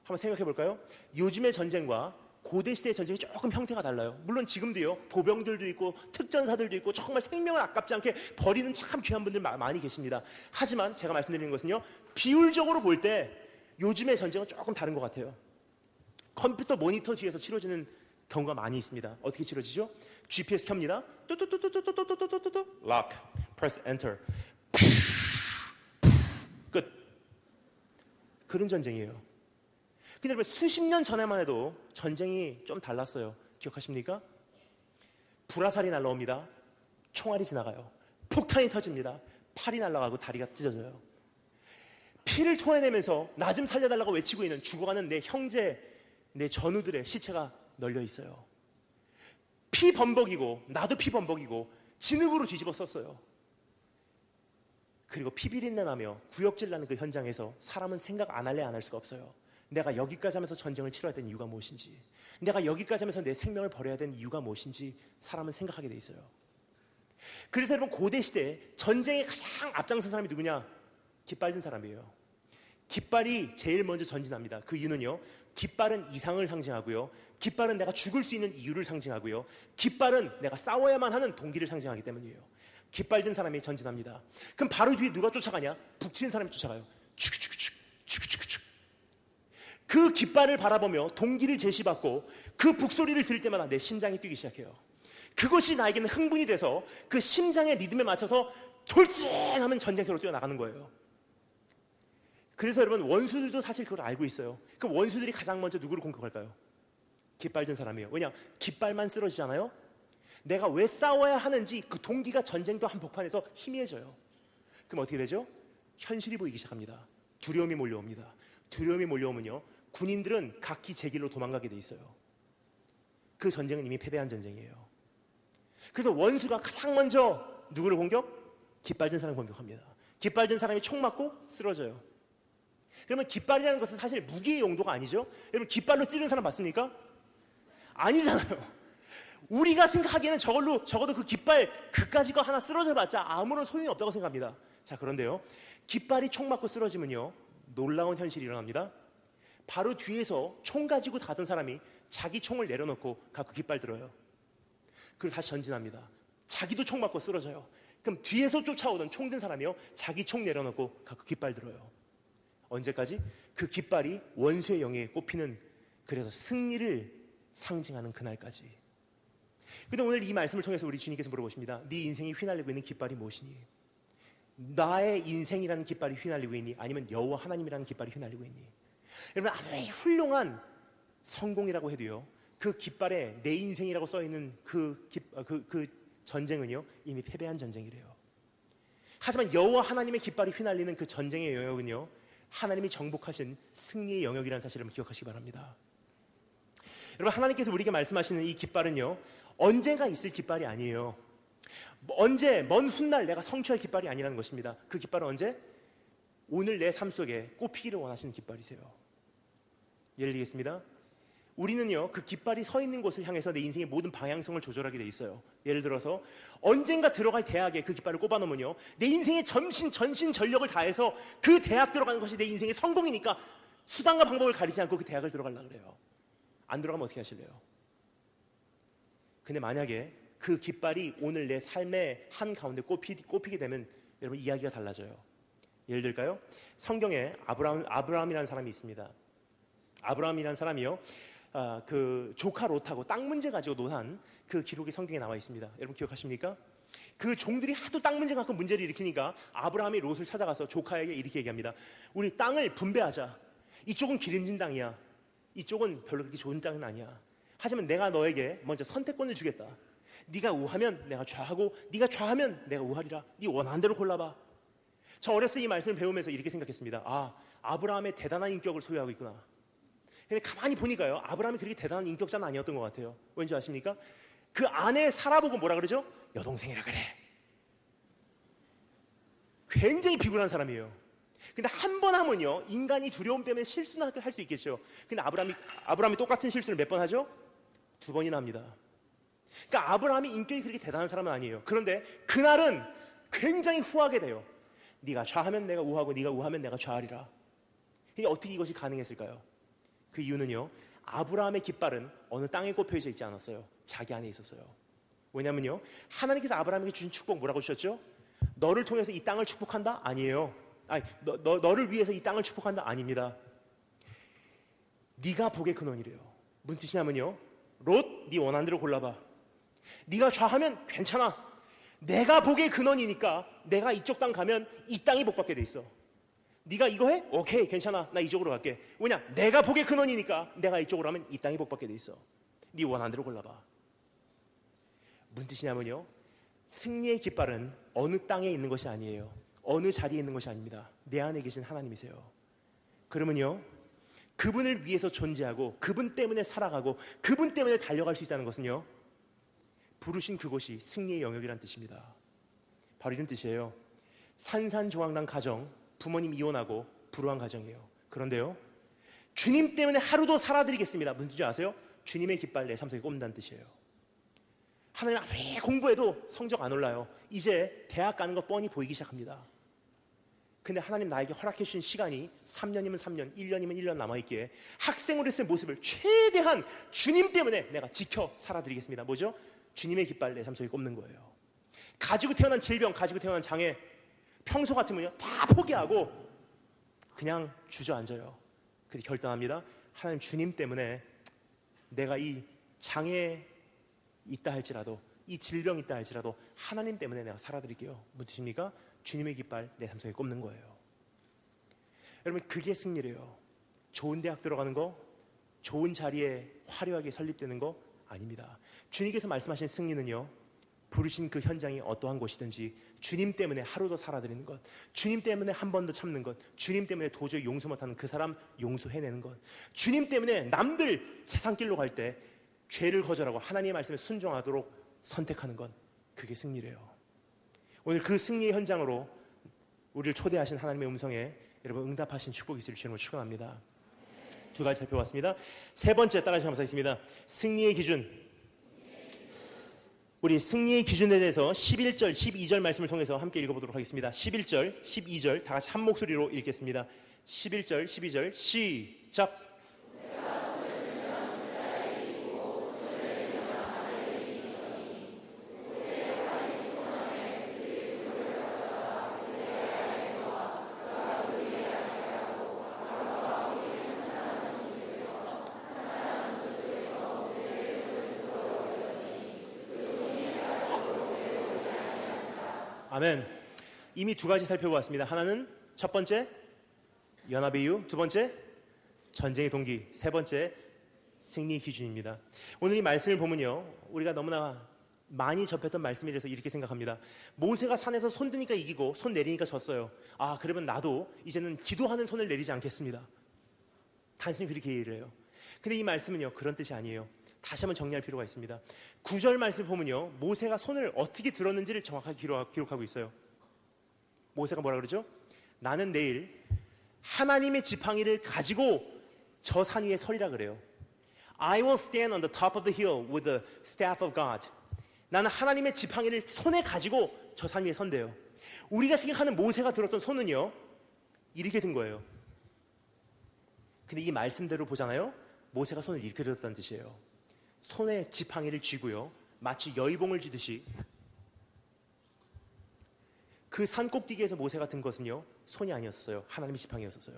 A: 한번 생각해 볼까요? 요즘의 전쟁과 고대 시대의 전쟁이 조금 형태가 달라요. 물론 지금도요, 보병들도 있고 특전사들도 있고 정말 생명을 아깝지 않게 버리는 참 귀한 분들 많이 계십니다. 하지만 제가 말씀드리는 것은요, 비율적으로 볼 때 요즘의 전쟁은 조금 다른 것 같아요. 컴퓨터 모니터 뒤에서 치러지는 경우가 많이 있습니다. 어떻게 치러지죠? GPS 켭니다. 뚜뚜뚜뚜뚜뚜뚜뚜뚜뚜 lock, press enter. 끝. 그런 전쟁이에요. 근데 여러분, 수십 년 전에만 해도 전쟁이 좀 달랐어요. 기억하십니까? 불화살이 날라옵니다. 총알이 지나가요. 폭탄이 터집니다. 팔이 날아가고 다리가 찢어져요. 피를 토해내면서 나 좀 살려달라고 외치고 있는 죽어가는 내 형제, 내 전우들의 시체가 널려 있어요. 피 범벅이고 나도 피 범벅이고 진흙으로 뒤집어 썼어요. 그리고 피비린내 나며 구역질 나는 그 현장에서 사람은 생각 안 할래 안 할 수가 없어요. 내가 여기까지 하면서 전쟁을 치러야 되는 이유가 무엇인지, 내가 여기까지 하면서 내 생명을 버려야 되는 이유가 무엇인지 사람은 생각하게 돼 있어요. 그래서 여러분, 고대 시대에 전쟁에 가장 앞장선 사람이 누구냐? 깃발 든 사람이에요. 깃발이 제일 먼저 전진합니다. 그 이유는요, 깃발은 이상을 상징하고요, 깃발은 내가 죽을 수 있는 이유를 상징하고요, 깃발은 내가 싸워야만 하는 동기를 상징하기 때문이에요. 깃발 든 사람이 전진합니다. 그럼 바로 뒤에 누가 쫓아가냐? 북치는 사람이 쫓아가요. 축축축축축축축. 그 깃발을 바라보며 동기를 제시받고 그 북소리를 들을 때마다 내 심장이 뛰기 시작해요. 그것이 나에게는 흥분이 돼서 그 심장의 리듬에 맞춰서 돌진하면 전쟁터로 뛰어나가는 거예요. 그래서 여러분, 원수들도 사실 그걸 알고 있어요. 그럼 원수들이 가장 먼저 누구를 공격할까요? 깃발 든 사람이에요. 왜냐? 깃발만 쓰러지잖아요. 내가 왜 싸워야 하는지 그 동기가 전쟁터 한복판에서 희미해져요. 그럼 어떻게 되죠? 현실이 보이기 시작합니다. 두려움이 몰려옵니다. 두려움이 몰려오면요, 군인들은 각기 제 길로 도망가게 돼 있어요. 그 전쟁은 이미 패배한 전쟁이에요. 그래서 원수가 가장 먼저 누구를 공격? 깃발 든 사람을 공격합니다. 깃발 든 사람이 총 맞고 쓰러져요. 그러면 깃발이라는 것은 사실 무기의 용도가 아니죠? 여러분, 깃발로 찌르는 사람 맞습니까? 아니잖아요. 우리가 생각하기에는 저걸로 적어도 그 깃발 그까지 거 하나 쓰러져봤자 아무런 소용이 없다고 생각합니다. 자, 그런데요, 깃발이 총 맞고 쓰러지면요, 놀라운 현실이 일어납니다. 바로 뒤에서 총 가지고 가던 사람이 자기 총을 내려놓고 갖고 깃발 들어요. 그리고 다시 전진합니다. 자기도 총 맞고 쓰러져요. 그럼 뒤에서 쫓아오던 총 든 사람이요, 자기 총 내려놓고 갖고 깃발 들어요. 언제까지? 그 깃발이 원수의 영에 꼽히는, 그래서 승리를 상징하는 그날까지. 근데 오늘 이 말씀을 통해서 우리 주님께서 물어보십니다. 네 인생이 휘날리고 있는 깃발이 무엇이니? 나의 인생이라는 깃발이 휘날리고 있니? 아니면 여호와 하나님이라는 깃발이 휘날리고 있니? 여러분, 아무리 훌륭한 성공이라고 해도요, 그 깃발에 내 인생이라고 써있는 그 전쟁은요, 이미 패배한 전쟁이래요. 하지만 여호와 하나님의 깃발이 휘날리는 그 전쟁의 영역은요, 하나님이 정복하신 승리의 영역이라는 사실을 기억하시기 바랍니다. 여러분, 하나님께서 우리에게 말씀하시는 이 깃발은요, 언젠가 있을 깃발이 아니에요. 언제, 먼 훗날 내가 성취할 깃발이 아니라는 것입니다. 그 깃발은 언제? 오늘 내 삶 속에 꼽히기를 원하시는 깃발이세요. 예를 들겠습니다. 우리는요, 그 깃발이 서 있는 곳을 향해서 내 인생의 모든 방향성을 조절하게 돼 있어요. 예를 들어서 언젠가 들어갈 대학에 그 깃발을 꼽아놓으면요, 내 인생의 전신 전력을 다해서 그 대학 들어가는 것이 내 인생의 성공이니까 수단과 방법을 가리지 않고 그 대학을 들어가려고 그래요. 안 들어가면 어떻게 하실래요? 근데 만약에 그 깃발이 오늘 내 삶의 한가운데 꼽히게 되면 여러분, 이야기가 달라져요. 예를 들까요? 성경에 아브라함이라는 사람이 있습니다. 아브라함이라는 사람이요, 그 조카 롯하고 땅 문제 가지고 논한 그 기록이 성경에 나와 있습니다. 여러분 기억하십니까? 그 종들이 하도 땅 문제 갖고 문제를 일으키니까 아브라함이 롯을 찾아가서 조카에게 이렇게 얘기합니다. 우리 땅을 분배하자. 이쪽은 기름진 땅이야. 이쪽은 별로 그렇게 좋은 땅은 아니야. 하지만 내가 너에게 먼저 선택권을 주겠다. 네가 우하면 내가 좌하고 네가 좌하면 내가 우하리라. 네 원하는 대로 골라봐. 저 어렸을 때 이 말씀을 배우면서 이렇게 생각했습니다. 아브라함의 대단한 인격을 소유하고 있구나. 근데 가만히 보니까요, 아브라함이 그렇게 대단한 인격자는 아니었던 것 같아요. 왠지 아십니까? 그 아내 사라보고 뭐라 그러죠? 여동생이라 그래. 굉장히 비굴한 사람이에요. 근데 한 번 하면요, 인간이 두려움 때문에 실수는 할 수 있겠죠. 근데 아브라함이 똑같은 실수를 몇 번 하죠? 2번이나 합니다. 그러니까 아브라함이 인격이 그렇게 대단한 사람은 아니에요. 그런데 그날은 굉장히 후하게 돼요. 네가 좌하면 내가 우하고 네가 우하면 내가 좌하리라. 이게 어떻게 이것이 가능했을까요? 그 이유는요, 아브라함의 깃발은 어느 땅에 꼽혀져 있지 않았어요. 자기 안에 있었어요. 왜냐면요, 하나님께서 아브라함에게 주신 축복 뭐라고 주셨죠? 너를 통해서 이 땅을 축복한다? 아니에요. 너를 위해서 이 땅을 축복한다? 아닙니다. 네가 복의 근원이래요. 무슨 뜻이냐면요, 롯, 네 원하는 대로 골라봐. 네가 좌하면 괜찮아. 내가 복의 근원이니까 내가 이쪽 땅 가면 이 땅이 복받게 돼 있어. 네가 이거 해? 오케이, 괜찮아. 나 이쪽으로 갈게. 왜냐? 내가 복의 근원이니까 내가 이쪽으로 하면 이 땅이 복받게 돼 있어. 네 원하는 대로 골라봐. 무슨 뜻이냐면요, 승리의 깃발은 어느 땅에 있는 것이 아니에요. 어느 자리에 있는 것이 아닙니다. 내 안에 계신 하나님이세요. 그러면요, 그분을 위해서 존재하고 그분 때문에 살아가고 그분 때문에 달려갈 수 있다는 것은요, 부르신 그곳이 승리의 영역이란 뜻입니다. 바로 이런 뜻이에요. 산산조각난 가정, 부모님 이혼하고 불우한 가정이에요. 그런데요, 주님 때문에 하루도 살아드리겠습니다. 무슨 뜻인지 아세요? 주님의 깃발 내 삶 속에 꼽는다는 뜻이에요. 하나님 아무리 공부해도 성적 안 올라요. 이제 대학 가는 거 뻔히 보이기 시작합니다. 근데 하나님 나에게 허락해 주신 시간이 3년이면 3년, 1년이면 1년 남아있기에 학생으로서의 모습을 최대한 주님 때문에 내가 지켜 살아드리겠습니다. 뭐죠? 주님의 깃발 내 삶 속에 꼽는 거예요. 가지고 태어난 질병, 가지고 태어난 장애, 평소 같으면요 다 포기하고 그냥 주저앉아요. 근데 결단합니다. 하나님 주님 때문에 내가 이 장애 있다 할지라도, 이 질병 있다 할지라도 하나님 때문에 내가 살아드릴게요. 무슨 뜻입니까? 주님의 깃발 내 삶 속에 꼽는 거예요. 여러분, 그게 승리래요. 좋은 대학 들어가는 거, 좋은 자리에 화려하게 설립되는 거 아닙니다. 주님께서 말씀하신 승리는요, 부르신 그 현장이 어떠한 곳이든지 주님 때문에 하루 더 살아드리는 것, 주님 때문에 한 번 더 참는 것, 주님 때문에 도저히 용서 못하는 그 사람 용서해내는 것, 주님 때문에 남들 세상 길로 갈 때 죄를 거절하고 하나님의 말씀에 순종하도록 선택하는 것, 그게 승리래요. 오늘 그 승리의 현장으로 우리를 초대하신 하나님의 음성에 여러분 응답하신 축복이 있을 주님을 축원합니다. 2가지 살펴봤습니다. 3번째 따라서 감사했습니다. 승리의 기준. 우리 승리의 기준에 대해서 11절, 12절 말씀을 통해서 함께 읽어보도록 하겠습니다. 11절, 12절 다 같이 한 목소리로 읽겠습니다. 11절, 12절 시작. 아멘. 이미 2가지 살펴보았습니다. 하나는 첫 번째 연합의 이유, 2번째 전쟁의 동기, 3번째 승리의 기준입니다. 오늘 이 말씀을 보면요, 우리가 너무나 많이 접했던 말씀이라서 이렇게 생각합니다. 모세가 산에서 손 드니까 이기고 손 내리니까 졌어요. 그러면 나도 이제는 기도하는 손을 내리지 않겠습니다. 단순히 그렇게 이해를 해요. 근데 이 말씀은요, 그런 뜻이 아니에요. 다시 한번 정리할 필요가 있습니다. 9절 말씀 보면요, 모세가 손을 어떻게 들었는지를 정확하게 기록하고 있어요. 모세가 뭐라 그러죠? 나는 내일 하나님의 지팡이를 가지고 저 산 위에 서리라 그래요. I will stand on the top of the hill with the staff of God. 나는 하나님의 지팡이를 손에 가지고 저 산 위에 선대요. 우리가 생각하는 모세가 들었던 손은요, 이렇게 든 거예요. 근데 이 말씀대로 보잖아요. 모세가 손을 이렇게 들었다는 뜻이에요. 손에 지팡이를 쥐고요, 마치 여의봉을 쥐듯이 그 산 꼭대기에서 모세가 든 것은요, 손이 아니었어요. 하나님의 지팡이였었어요.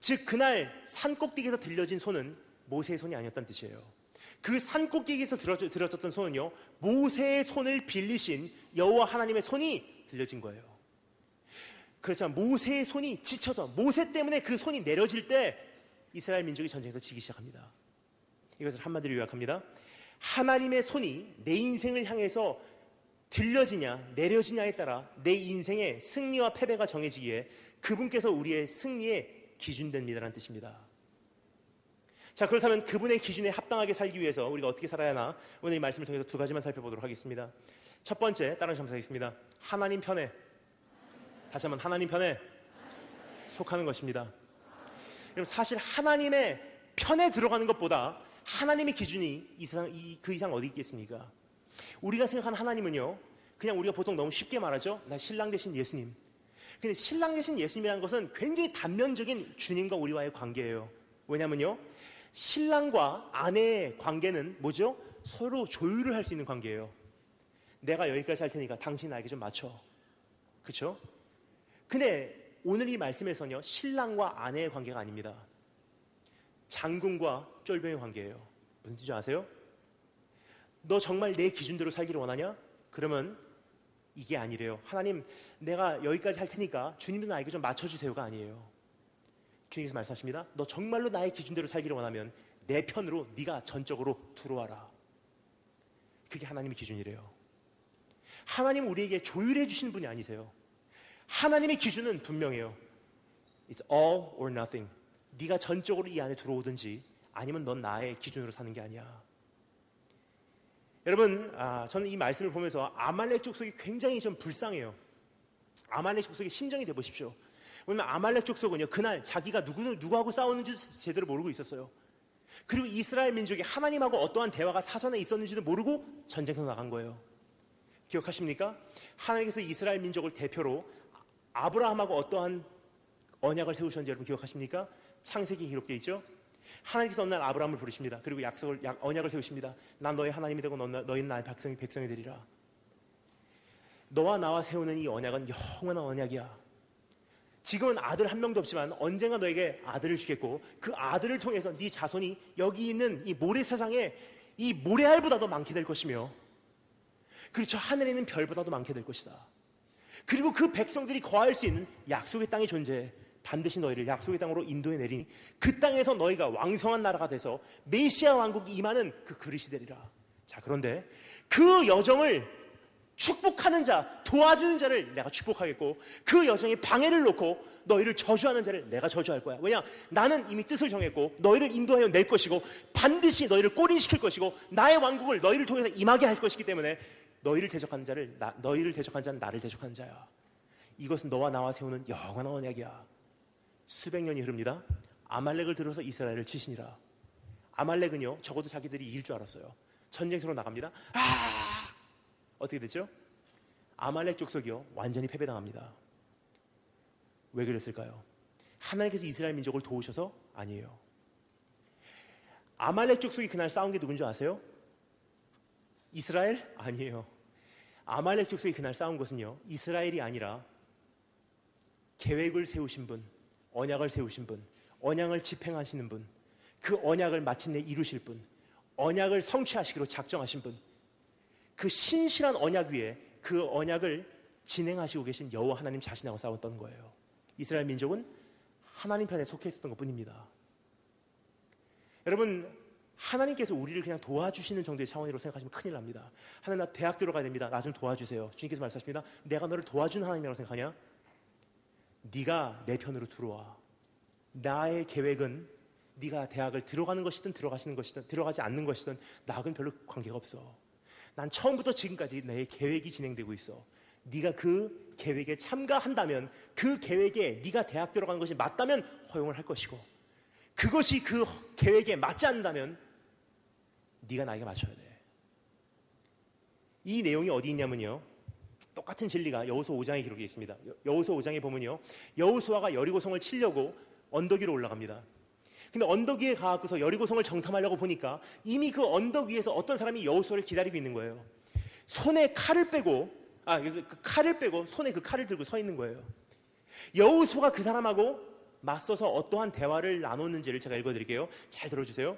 A: 즉 그날 산 꼭대기에서 들려진 손은 모세의 손이 아니었다는 뜻이에요. 그 산 꼭대기에서 들어졌던 손은요, 모세의 손을 빌리신 여호와 하나님의 손이 들려진 거예요. 그렇지만 모세의 손이 지쳐서, 모세 때문에 그 손이 내려질 때 이스라엘 민족이 전쟁에서 지기 시작합니다. 이것을 한마디로 요약합니다. 하나님의 손이 내 인생을 향해서 들려지냐 내려지냐에 따라 내 인생의 승리와 패배가 정해지기에 그분께서 우리의 승리의 기준됩니다라는 뜻입니다. 자, 그렇다면 그분의 기준에 합당하게 살기 위해서 우리가 어떻게 살아야 하나? 오늘 이 말씀을 통해서 두 가지만 살펴보도록 하겠습니다. 첫 번째, 따라서 감사하겠습니다. 하나님 편에, 다시 한번 하나님 편에 속하는 것입니다. 여러분, 사실 하나님의 편에 들어가는 것보다 하나님의 기준이 그 이상 어디 있겠습니까? 우리가 생각하는 하나님은요, 그냥 우리가 보통 너무 쉽게 말하죠. 나 신랑 대신 예수님. 근데 신랑 대신 예수님이라는 것은 굉장히 단면적인 주님과 우리와의 관계예요. 왜냐면요, 신랑과 아내의 관계는 뭐죠? 서로 조율을 할 수 있는 관계예요. 내가 여기까지 할 테니까 당신 나에게 좀 맞춰. 그렇죠? 근데 오늘 이 말씀에서는요, 신랑과 아내의 관계가 아닙니다. 장군과 쫄병의 관계예요. 무슨 뜻인지 아세요? 너 정말 내 기준대로 살기를 원하냐? 그러면 이게 아니래요. 하나님, 내가 여기까지 할 테니까 주님도 나에게 좀 맞춰주세요가 아니에요. 주님께서 말씀하십니다. 너 정말로 나의 기준대로 살기를 원하면 내 편으로 네가 전적으로 들어와라. 그게 하나님의 기준이래요. 하나님은 우리에게 조율해 주신 분이 아니세요. 하나님의 기준은 분명해요. It's all or nothing. 네가 전적으로 이 안에 들어오든지 아니면 넌 나의 기준으로 사는 게 아니야. 여러분, 저는 이 말씀을 보면서 아말렉 족속이 굉장히 좀 불쌍해요. 아말렉 족속의 심정이 되보십시오. 왜냐면 아말렉 족속은요, 그날 자기가 누구하고 싸웠는지 제대로 모르고 있었어요. 그리고 이스라엘 민족이 하나님하고 어떠한 대화가 사전에 있었는지도 모르고 전쟁터로 나간 거예요. 기억하십니까? 하나님께서 이스라엘 민족을 대표로 아브라함하고 어떠한 언약을 세우셨는지 여러분 기억하십니까? 창세기에 기록되어 있죠. 하나님께서 어느 날 아브라함을 부르십니다. 그리고 언약을 세우십니다. 난 너의 하나님이 되고 너희는 나의 백성이 되리라. 너와 나와 세우는 이 언약은 영원한 언약이야. 지금은 아들 한 명도 없지만 언젠가 너에게 아들을 주겠고 그 아들을 통해서 네 자손이 여기 있는 이 모래사장에 이 모래알보다도 많게 될 것이며 그리고 저 하늘에 있는 별보다도 많게 될 것이다. 그리고 그 백성들이 거할 수 있는 약속의 땅이 존재해. 반드시 너희를 약속의 땅으로 인도해 내리니 그 땅에서 너희가 왕성한 나라가 돼서 메시아 왕국이 임하는 그 그릇이 되리라. 자, 그런데 그 여정을 축복하는 자, 도와주는 자를 내가 축복하겠고 그 여정에 방해를 놓고 너희를 저주하는 자를 내가 저주할 거야. 왜냐? 나는 이미 뜻을 정했고 너희를 인도하여 낼 것이고 반드시 너희를 꼬리시킬 것이고 나의 왕국을 너희를 통해서 임하게 할 것이기 때문에 너희를 대적하는 자는 나를 대적하는 자야. 이것은 너와 나와 세우는 영원한 언약이야. 수백 년이 흐릅니다. 아말렉을 들어서 이스라엘을 치시니라. 아말렉은요, 적어도 자기들이 이길 줄 알았어요. 전쟁터로 나갑니다. 어떻게 됐죠? 아말렉 족속이요, 완전히 패배당합니다. 왜 그랬을까요? 하나님께서 이스라엘 민족을 도우셔서? 아니에요. 아말렉 족속이 그날 싸운 게 누군지 아세요? 이스라엘? 아니에요. 아말렉 족속이 그날 싸운 것은요, 이스라엘이 아니라 계획을 세우신 분, 언약을 세우신 분, 언약을 집행하시는 분, 그 언약을 마침내 이루실 분, 언약을 성취하시기로 작정하신 분, 그 신실한 언약 위에 그 언약을 진행하시고 계신 여호와 하나님 자신하고 싸웠던 거예요. 이스라엘 민족은 하나님 편에 속해 있었던 것뿐입니다. 여러분, 하나님께서 우리를 그냥 도와주시는 정도의 차원으로 생각하시면 큰일 납니다. 하나님, 나 대학 들어가야 됩니다. 나 좀 도와주세요. 주님께서 말씀하십니다. 내가 너를 도와주는 하나님이라고 생각하냐? 네가 내 편으로 들어와. 나의 계획은 네가 대학을 들어가는 것이든 들어가지 않는 것이든 나하고는 별로 관계가 없어. 난 처음부터 지금까지 내 계획이 진행되고 있어. 네가 그 계획에 참가한다면 그 계획에 네가 대학 들어가는 것이 맞다면 허용을 할 것이고 그것이 그 계획에 맞지 않는다면 네가 나에게 맞춰야 돼. 이 내용이 어디 있냐면요, 똑같은 진리가 여호수아 5장에 기록되어 있습니다. 여호수아 5장에 보면요, 여호수아가 여리고성을 치려고 언덕 위로 올라갑니다. 근데 언덕 위에 가서 여리고성을 정탐하려고 보니까 이미 그 언덕 위에서 어떤 사람이 여호수아를 기다리고 있는 거예요. 손에 칼을 빼고 손에 그 칼을 들고 서 있는 거예요. 여호수아가 그 사람하고 맞서서 어떠한 대화를 나눴는지를 제가 읽어드릴게요. 잘 들어주세요.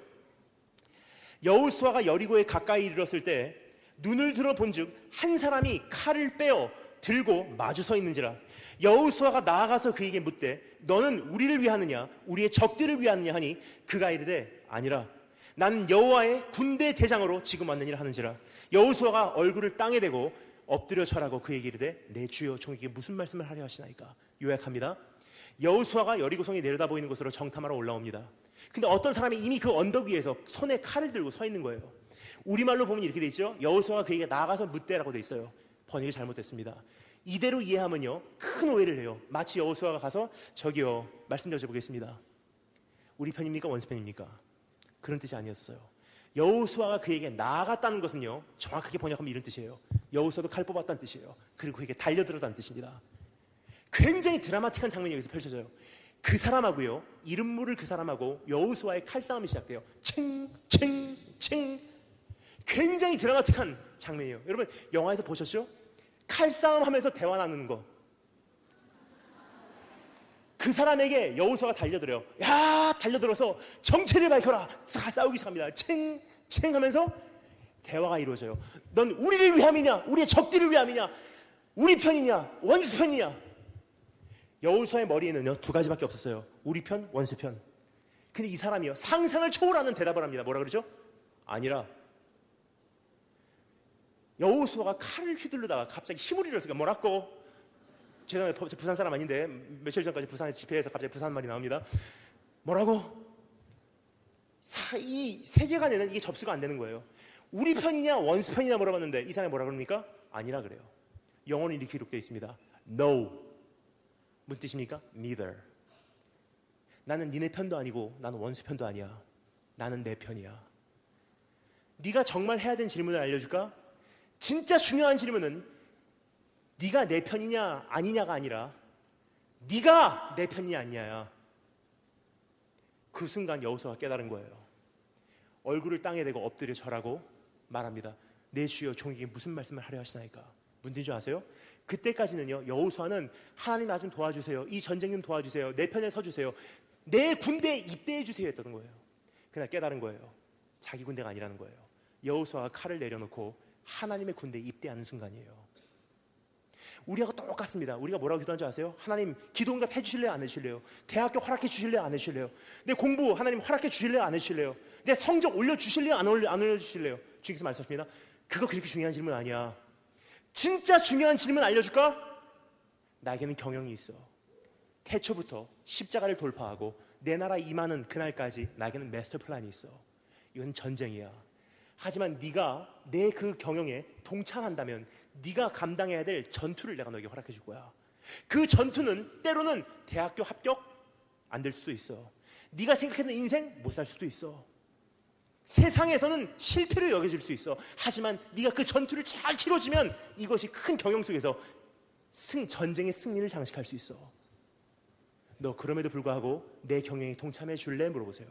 A: 여호수아가 여리고에 가까이 이르렀을 때 눈을 들어 본즉 한 사람이 칼을 빼어 들고 마주 서 있는지라. 여호수아가 나아가서 그에게 묻되 너는 우리를 위하느냐 우리의 적들을 위하느냐 하니 그가 이르되 아니라 나는 여호와의 군대 대장으로 지금 왔느니라 하는지라. 여호수아가 얼굴을 땅에 대고 엎드려 절하고 그에게 이르되 내 주여 종에게 무슨 말씀을 하려 하시나이까. 요약합니다. 여호수아가 여리고성이 내려다 보이는 곳으로 정탐하러 올라옵니다. 근데 어떤 사람이 이미 그 언덕 위에서 손에 칼을 들고 서 있는 거예요. 우리말로 보면 이렇게 돼 있죠. 여호수아가 그에게 나가서 묻대라고 돼 있어요. 번역이 잘못됐습니다. 이대로 이해하면요, 큰 오해를 해요. 마치 여호수아가 가서 저기요, 말씀 여쭤보겠습니다. 우리 편입니까? 원수 편입니까? 그런 뜻이 아니었어요. 여호수아가 그에게 나아갔다는 것은요, 정확하게 번역하면 이런 뜻이에요. 여호수아도 칼 뽑았다는 뜻이에요. 그리고 그에게 달려들었다는 뜻입니다. 굉장히 드라마틱한 장면이 여기서 펼쳐져요. 그 사람하고요, 이름 모를 그 사람하고 여호수아의 칼싸움이 시작돼요. 칭칭칭. 굉장히 드라마틱한 장면이에요. 여러분 영화에서 보셨죠? 칼싸움 하면서 대화 나누는 거. 그 사람에게 여호수아가 달려들어요. 야, 달려들어서 정체를 밝혀라. 싸우기 시작합니다. 챙챙 하면서 대화가 이루어져요. 넌 우리를 위함이냐? 우리의 적들을 위함이냐? 우리 편이냐? 원수 편이냐? 여호수아의 머리에는요, 두 가지밖에 없었어요. 우리 편, 원수 편. 근데 이 사람이요, 상상을 초월하는 대답을 합니다. 뭐라 그러죠? 아니라 여호수아가 칼을 휘두르다가 갑자기 힘을 잃었으니까 뭐라고? 죄송해요. 부산 사람 아닌데 며칠 전까지 부산에 집회에서 갑자기 부산 말이 나옵니다. 뭐라고? 이 세계관에는 이게 접수가 안 되는 거예요. 우리 편이냐 원수 편이냐 물어봤는데 이 사람이 뭐라 그럽니까? 아니라 그래요. 영어는 이렇게 기록되어 있습니다. No. 무슨 뜻입니까? Neither. 나는 니네 편도 아니고 나는 원수 편도 아니야. 나는 내 편이야. 네가 정말 해야 되는 질문을 알려줄까? 진짜 중요한 질문은 네가 내 편이냐 아니냐가 아니라 네가 내 편이냐 아니냐야. 그 순간 여호수아가 깨달은 거예요. 얼굴을 땅에 대고 엎드려 절하고 말합니다. 내 주여 종에게 무슨 말씀을 하려 하시나이까. 문제인 줄 아세요? 그때까지는요, 여호수아는 하나님 나 좀 도와주세요. 이 전쟁 좀 도와주세요. 내 편에 서주세요. 내 군대에 입대해 주세요 했던 거예요. 그날 깨달은 거예요. 자기 군대가 아니라는 거예요. 여호수아가 칼을 내려놓고 하나님의 군대에 입대하는 순간이에요. 우리하고 똑같습니다. 우리가 뭐라고 기도한 줄 아세요? 하나님 기도응답 해주실래요? 안 해주실래요? 대학교 허락해 주실래요? 안 해주실래요? 내 공부 하나님 허락해 주실래요? 안 해주실래요? 내 성적 올려주실래요? 안 올려주실래요? 주님께서 말씀하십니다. 그거 그렇게 중요한 질문 아니야. 진짜 중요한 질문 알려줄까? 나에게는 경영이 있어. 태초부터 십자가를 돌파하고 내 나라 임하는 그날까지 나에게는 마스터 플랜이 있어. 이건 전쟁이야. 하지만 네가 내 그 경영에 동참한다면 네가 감당해야 될 전투를 내가 너에게 허락해 줄 거야. 그 전투는 때로는 대학교 합격 안 될 수도 있어. 네가 생각했던 인생 못 살 수도 있어. 세상에서는 실패를 여겨질 수 있어. 하지만 네가 그 전투를 잘 치러지면 이것이 큰 경영 속에서 전쟁의 승리를 장식할 수 있어. 너 그럼에도 불구하고 내 경영에 동참해 줄래? 물어보세요.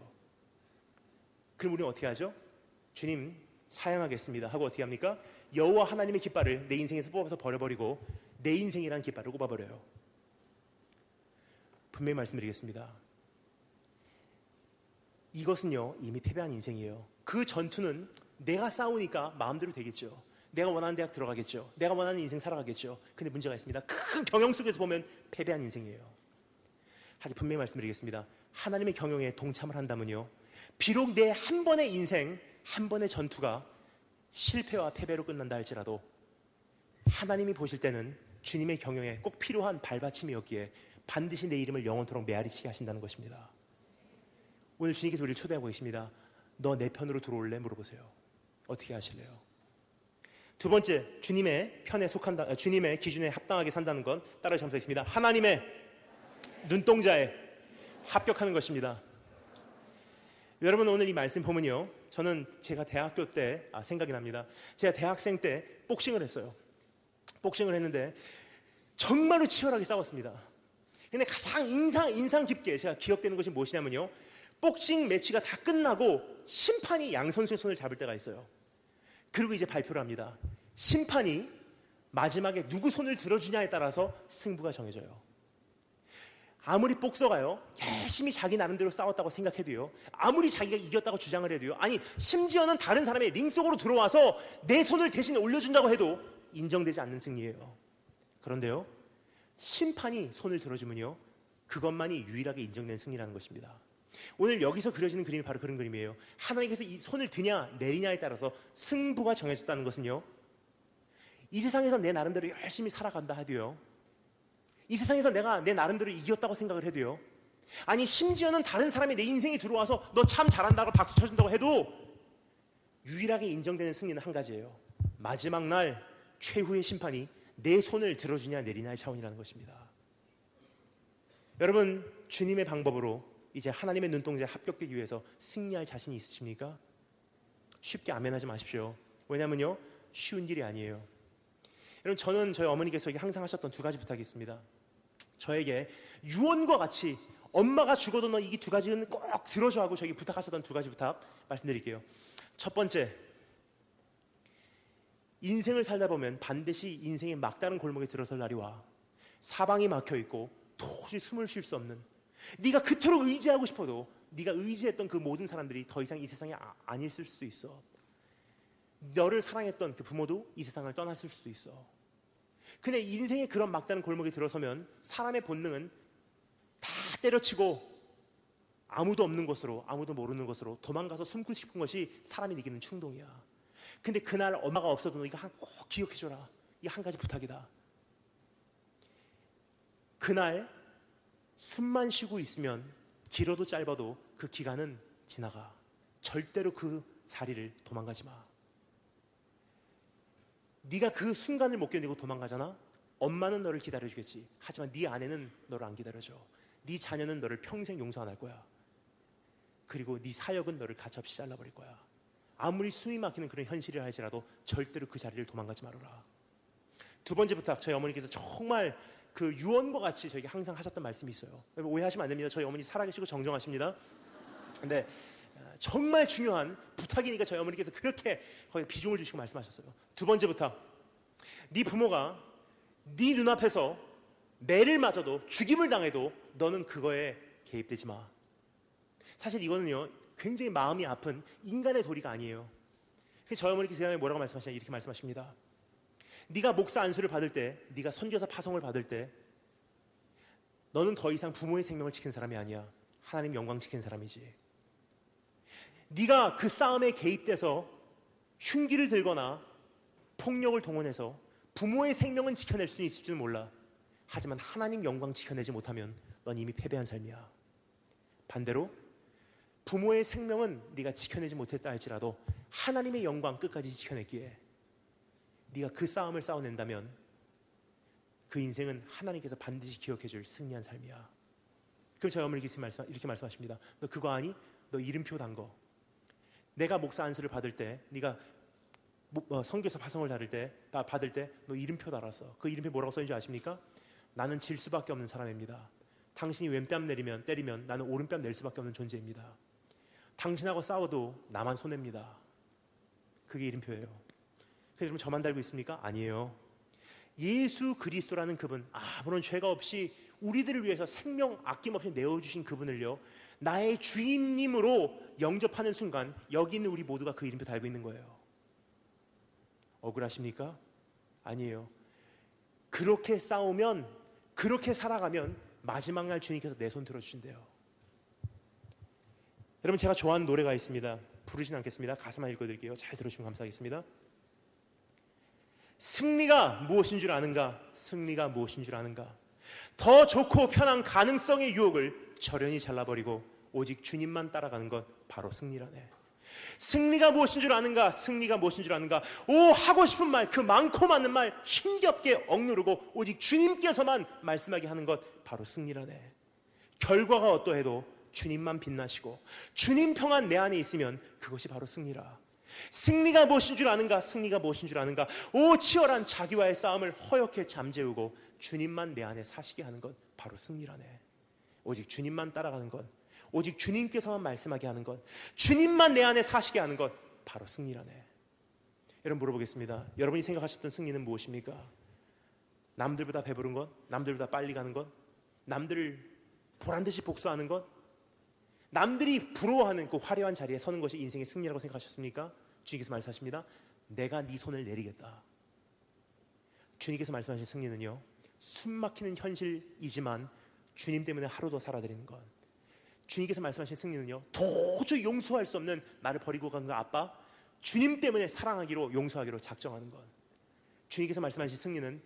A: 그럼 우리는 어떻게 하죠? 주님 사양하겠습니다 하고 어떻게 합니까? 여호와 하나님의 깃발을 내 인생에서 뽑아서 버려버리고 내 인생이라는 깃발을 꼽아버려요. 분명히 말씀드리겠습니다. 이것은요, 이미 패배한 인생이에요. 그 전투는 내가 싸우니까 마음대로 되겠죠. 내가 원하는 대학 들어가겠죠. 내가 원하는 인생 살아가겠죠. 근데 문제가 있습니다. 큰 경영 속에서 보면 패배한 인생이에요. 하지만 분명히 말씀드리겠습니다. 하나님의 경영에 동참을 한다면요, 비록 내 한 번의 인생, 한 번의 전투가 실패와 패배로 끝난다 할지라도 하나님이 보실 때는 주님의 경영에 꼭 필요한 발받침이었기에 반드시 내 이름을 영원토록 메아리치게 하신다는 것입니다. 오늘 주님께서 우리를 초대하고 계십니다. 너 내 편으로 들어올래? 물어보세요. 어떻게 하실래요? 두 번째, 주님의 편에 속한다, 주님의 기준에 합당하게 산다는 건 따라 점사 있습니다. 하나님의 눈동자에 합격하는 것입니다. 여러분 오늘 이 말씀 보면요, 저는 제가 대학교 때 생각이 납니다. 제가 대학생 때 복싱을 했어요. 복싱을 했는데 정말로 치열하게 싸웠습니다. 근데 가장 인상 깊게 제가 기억되는 것이 무엇이냐면요, 복싱 매치가 다 끝나고 심판이 양 선수의 손을 잡을 때가 있어요. 그리고 이제 발표를 합니다. 심판이 마지막에 누구 손을 들어주냐에 따라서 승부가 정해져요. 아무리 복서가요, 열심히 자기 나름대로 싸웠다고 생각해도요, 아무리 자기가 이겼다고 주장을 해도요, 아니 심지어는 다른 사람의 링 속으로 들어와서 내 손을 대신 올려준다고 해도 인정되지 않는 승리예요. 그런데요, 심판이 손을 들어주면요, 그것만이 유일하게 인정된 승리라는 것입니다. 오늘 여기서 그려지는 그림이 바로 그런 그림이에요. 하나님께서 이 손을 드냐 내리냐에 따라서 승부가 정해졌다는 것은요, 이 세상에서 내 나름대로 열심히 살아간다 하도요, 이 세상에서 내가 내 나름대로 이겼다고 생각을 해도요, 아니 심지어는 다른 사람이 내 인생에 들어와서 너 참 잘한다고 박수 쳐준다고 해도 유일하게 인정되는 승리는 한 가지예요. 마지막 날 최후의 심판이 내 손을 들어주냐 내리냐의 차원이라는 것입니다. 여러분, 주님의 방법으로 이제 하나님의 눈동자에 합격되기 위해서 승리할 자신이 있으십니까? 쉽게 아멘하지 마십시오. 왜냐면요, 쉬운 일이 아니에요. 여러분, 저는 저희 어머니께서 항상 하셨던 두 가지 부탁이 있습니다. 저에게 유언과 같이 엄마가 죽어도 너 이 두 가지는 꼭 들어줘 하고 저에게 부탁하셨던 두 가지 부탁 말씀드릴게요. 첫 번째, 인생을 살다 보면 반드시 인생의 막다른 골목에 들어설 날이 와. 사방이 막혀있고 도저히 숨을 쉴 수 없는, 네가 그토록 의지하고 싶어도 네가 의지했던 그 모든 사람들이 더 이상 이 세상에 안 있을 수도 있어. 너를 사랑했던 그 부모도 이 세상을 떠났을 수도 있어. 근데 인생의 그런 막다른 골목에 들어서면 사람의 본능은 다 때려치고 아무도 없는 곳으로, 아무도 모르는 곳으로 도망가서 숨고 싶은 것이 사람이 느끼는 충동이야. 근데 그날 엄마가 없어도 너 이거 꼭 기억해줘라. 이 한 가지 부탁이다. 그날 숨만 쉬고 있으면 길어도 짧아도 그 기간은 지나가. 절대로 그 자리를 도망가지 마. 네가 그 순간을 못 견디고 도망가잖아. 엄마는 너를 기다려주겠지. 하지만 네 아내는 너를 안 기다려줘. 네 자녀는 너를 평생 용서 안 할 거야. 그리고 네 사역은 너를 가차없이 잘라버릴 거야. 아무리 숨이 막히는 그런 현실이라 할지라도 절대로 그 자리를 도망가지 말아라. 두 번째 부탁, 저희 어머니께서 정말 그 유언과 같이 저에게 항상 하셨던 말씀이 있어요. 오해하시면 안 됩니다. 저희 어머니 살아계시고 정정하십니다. 근데 정말 중요한 부탁이니까 저희 어머니께서 그렇게 거기에 비중을 주시고 말씀하셨어요. 두 번째 부탁, 네 부모가 네 눈앞에서 매를 맞아도 죽임을 당해도 너는 그거에 개입되지 마. 사실 이거는요, 굉장히 마음이 아픈 인간의 도리가 아니에요. 그래서 저희 어머니께서 그 다음에 뭐라고 말씀하시냐, 이렇게 말씀하십니다. 네가 목사 안수를 받을 때, 네가 선교사 파송을 받을 때 너는 더 이상 부모의 생명을 지킨 사람이 아니야. 하나님 영광 지킨 사람이지. 네가 그 싸움에 개입돼서 흉기를 들거나 폭력을 동원해서 부모의 생명은 지켜낼 수 있을지는 몰라. 하지만 하나님 영광 지켜내지 못하면 넌 이미 패배한 삶이야. 반대로 부모의 생명은 네가 지켜내지 못했다 할지라도 하나님의 영광 끝까지 지켜냈기에 네가 그 싸움을 싸워낸다면 그 인생은 하나님께서 반드시 기억해줄 승리한 삶이야. 그럼 저희 어머니께서 이렇게 말씀하십니다. 너 그거 아니? 너 이름표 단 거. 내가 목사 안수를 받을 때, 네가 선교사 파송을 받을 때 너 이름표 달았어. 그 이름표 뭐라고 써있는지 아십니까? 나는 질 수밖에 없는 사람입니다. 당신이 왼뺨 때리면 나는 오른뺨 낼 수밖에 없는 존재입니다. 당신하고 싸워도 나만 손해입니다. 그게 이름표예요. 그래서 여러분 저만 달고 있습니까? 아니에요. 예수 그리스도라는 그분, 아무런 죄가 없이 우리들을 위해서 생명 아낌없이 내어주신 그분을요, 나의 주인님으로 영접하는 순간 여기 있는 우리 모두가 그 이름표 달고 있는 거예요. 억울하십니까? 아니에요. 그렇게 싸우면, 그렇게 살아가면 마지막 날 주님께서 내 손 들어주신대요. 여러분, 제가 좋아하는 노래가 있습니다. 부르진 않겠습니다. 가사만 읽어드릴게요. 잘 들으시면 감사하겠습니다. 승리가 무엇인 줄 아는가? 승리가 무엇인 줄 아는가? 더 좋고 편한 가능성의 유혹을 저련히 잘라버리고 오직 주님만 따라가는 것, 바로 승리라네. 승리가 무엇인 줄 아는가? 승리가 무엇인 줄 아는가? 하고 싶은 말, 그 많고 많은 말 힘겹게 억누르고 오직 주님께서만 말씀하게 하는 것, 바로 승리라네. 결과가 어떠해도 주님만 빛나시고 주님 평안 내 안에 있으면 그것이 바로 승리라. 승리가 무엇인 줄 아는가? 승리가 무엇인 줄 아는가? 치열한 자기와의 싸움을 허옇게 잠재우고 주님만 내 안에 사시게 하는 것, 바로 승리라네. 오직 주님만 따라가는 것, 오직 주님께서만 말씀하게 하는 것, 주님만 내 안에 사시게 하는 것, 바로 승리라네. 여러분 물어보겠습니다. 여러분이 생각하셨던 승리는 무엇입니까? 남들보다 배부른 것? 남들보다 빨리 가는 것? 남들을 보란듯이 복수하는 것? 남들이 부러워하는 그 화려한 자리에 서는 것이 인생의 승리라고 생각하셨습니까? 주님께서 말씀하십니다. 내가 네 손을 내리겠다. 주님께서 말씀하신 승리는요, 숨막히는 현실이지만 주님 때문에 하루 더 살아드리는 것, 주님께서 말씀하신 승리는요, 도저히 용서할 수 없는 나를 버리고 간 그 아빠, 주님 때문에 사랑하기로 용서하기로 작정하는 것. 주님께서 말씀하신 승리는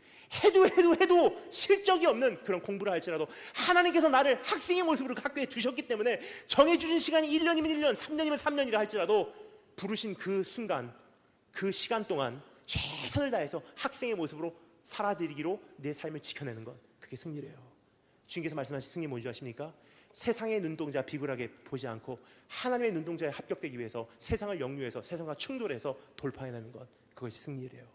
A: 해도 실적이 없는 그런 공부를 할지라도 하나님께서 나를 학생의 모습으로 학교에 두셨기 때문에 정해주신 시간이 1년이면 1년, 3년이면 3년이라 할지라도 부르신 그 순간, 그 시간 동안 최선을 다해서 학생의 모습으로 살아드리기로 내 삶을 지켜내는 것. 그게 승리래요. 주님께서 말씀하신 승리 뭔지 아십니까? 세상의 눈동자 비굴하게 보지 않고 하나님의 눈동자에 합격되기 위해서 세상을 역류해서 세상과 충돌해서 돌파해내는 것. 그것이 승리래요.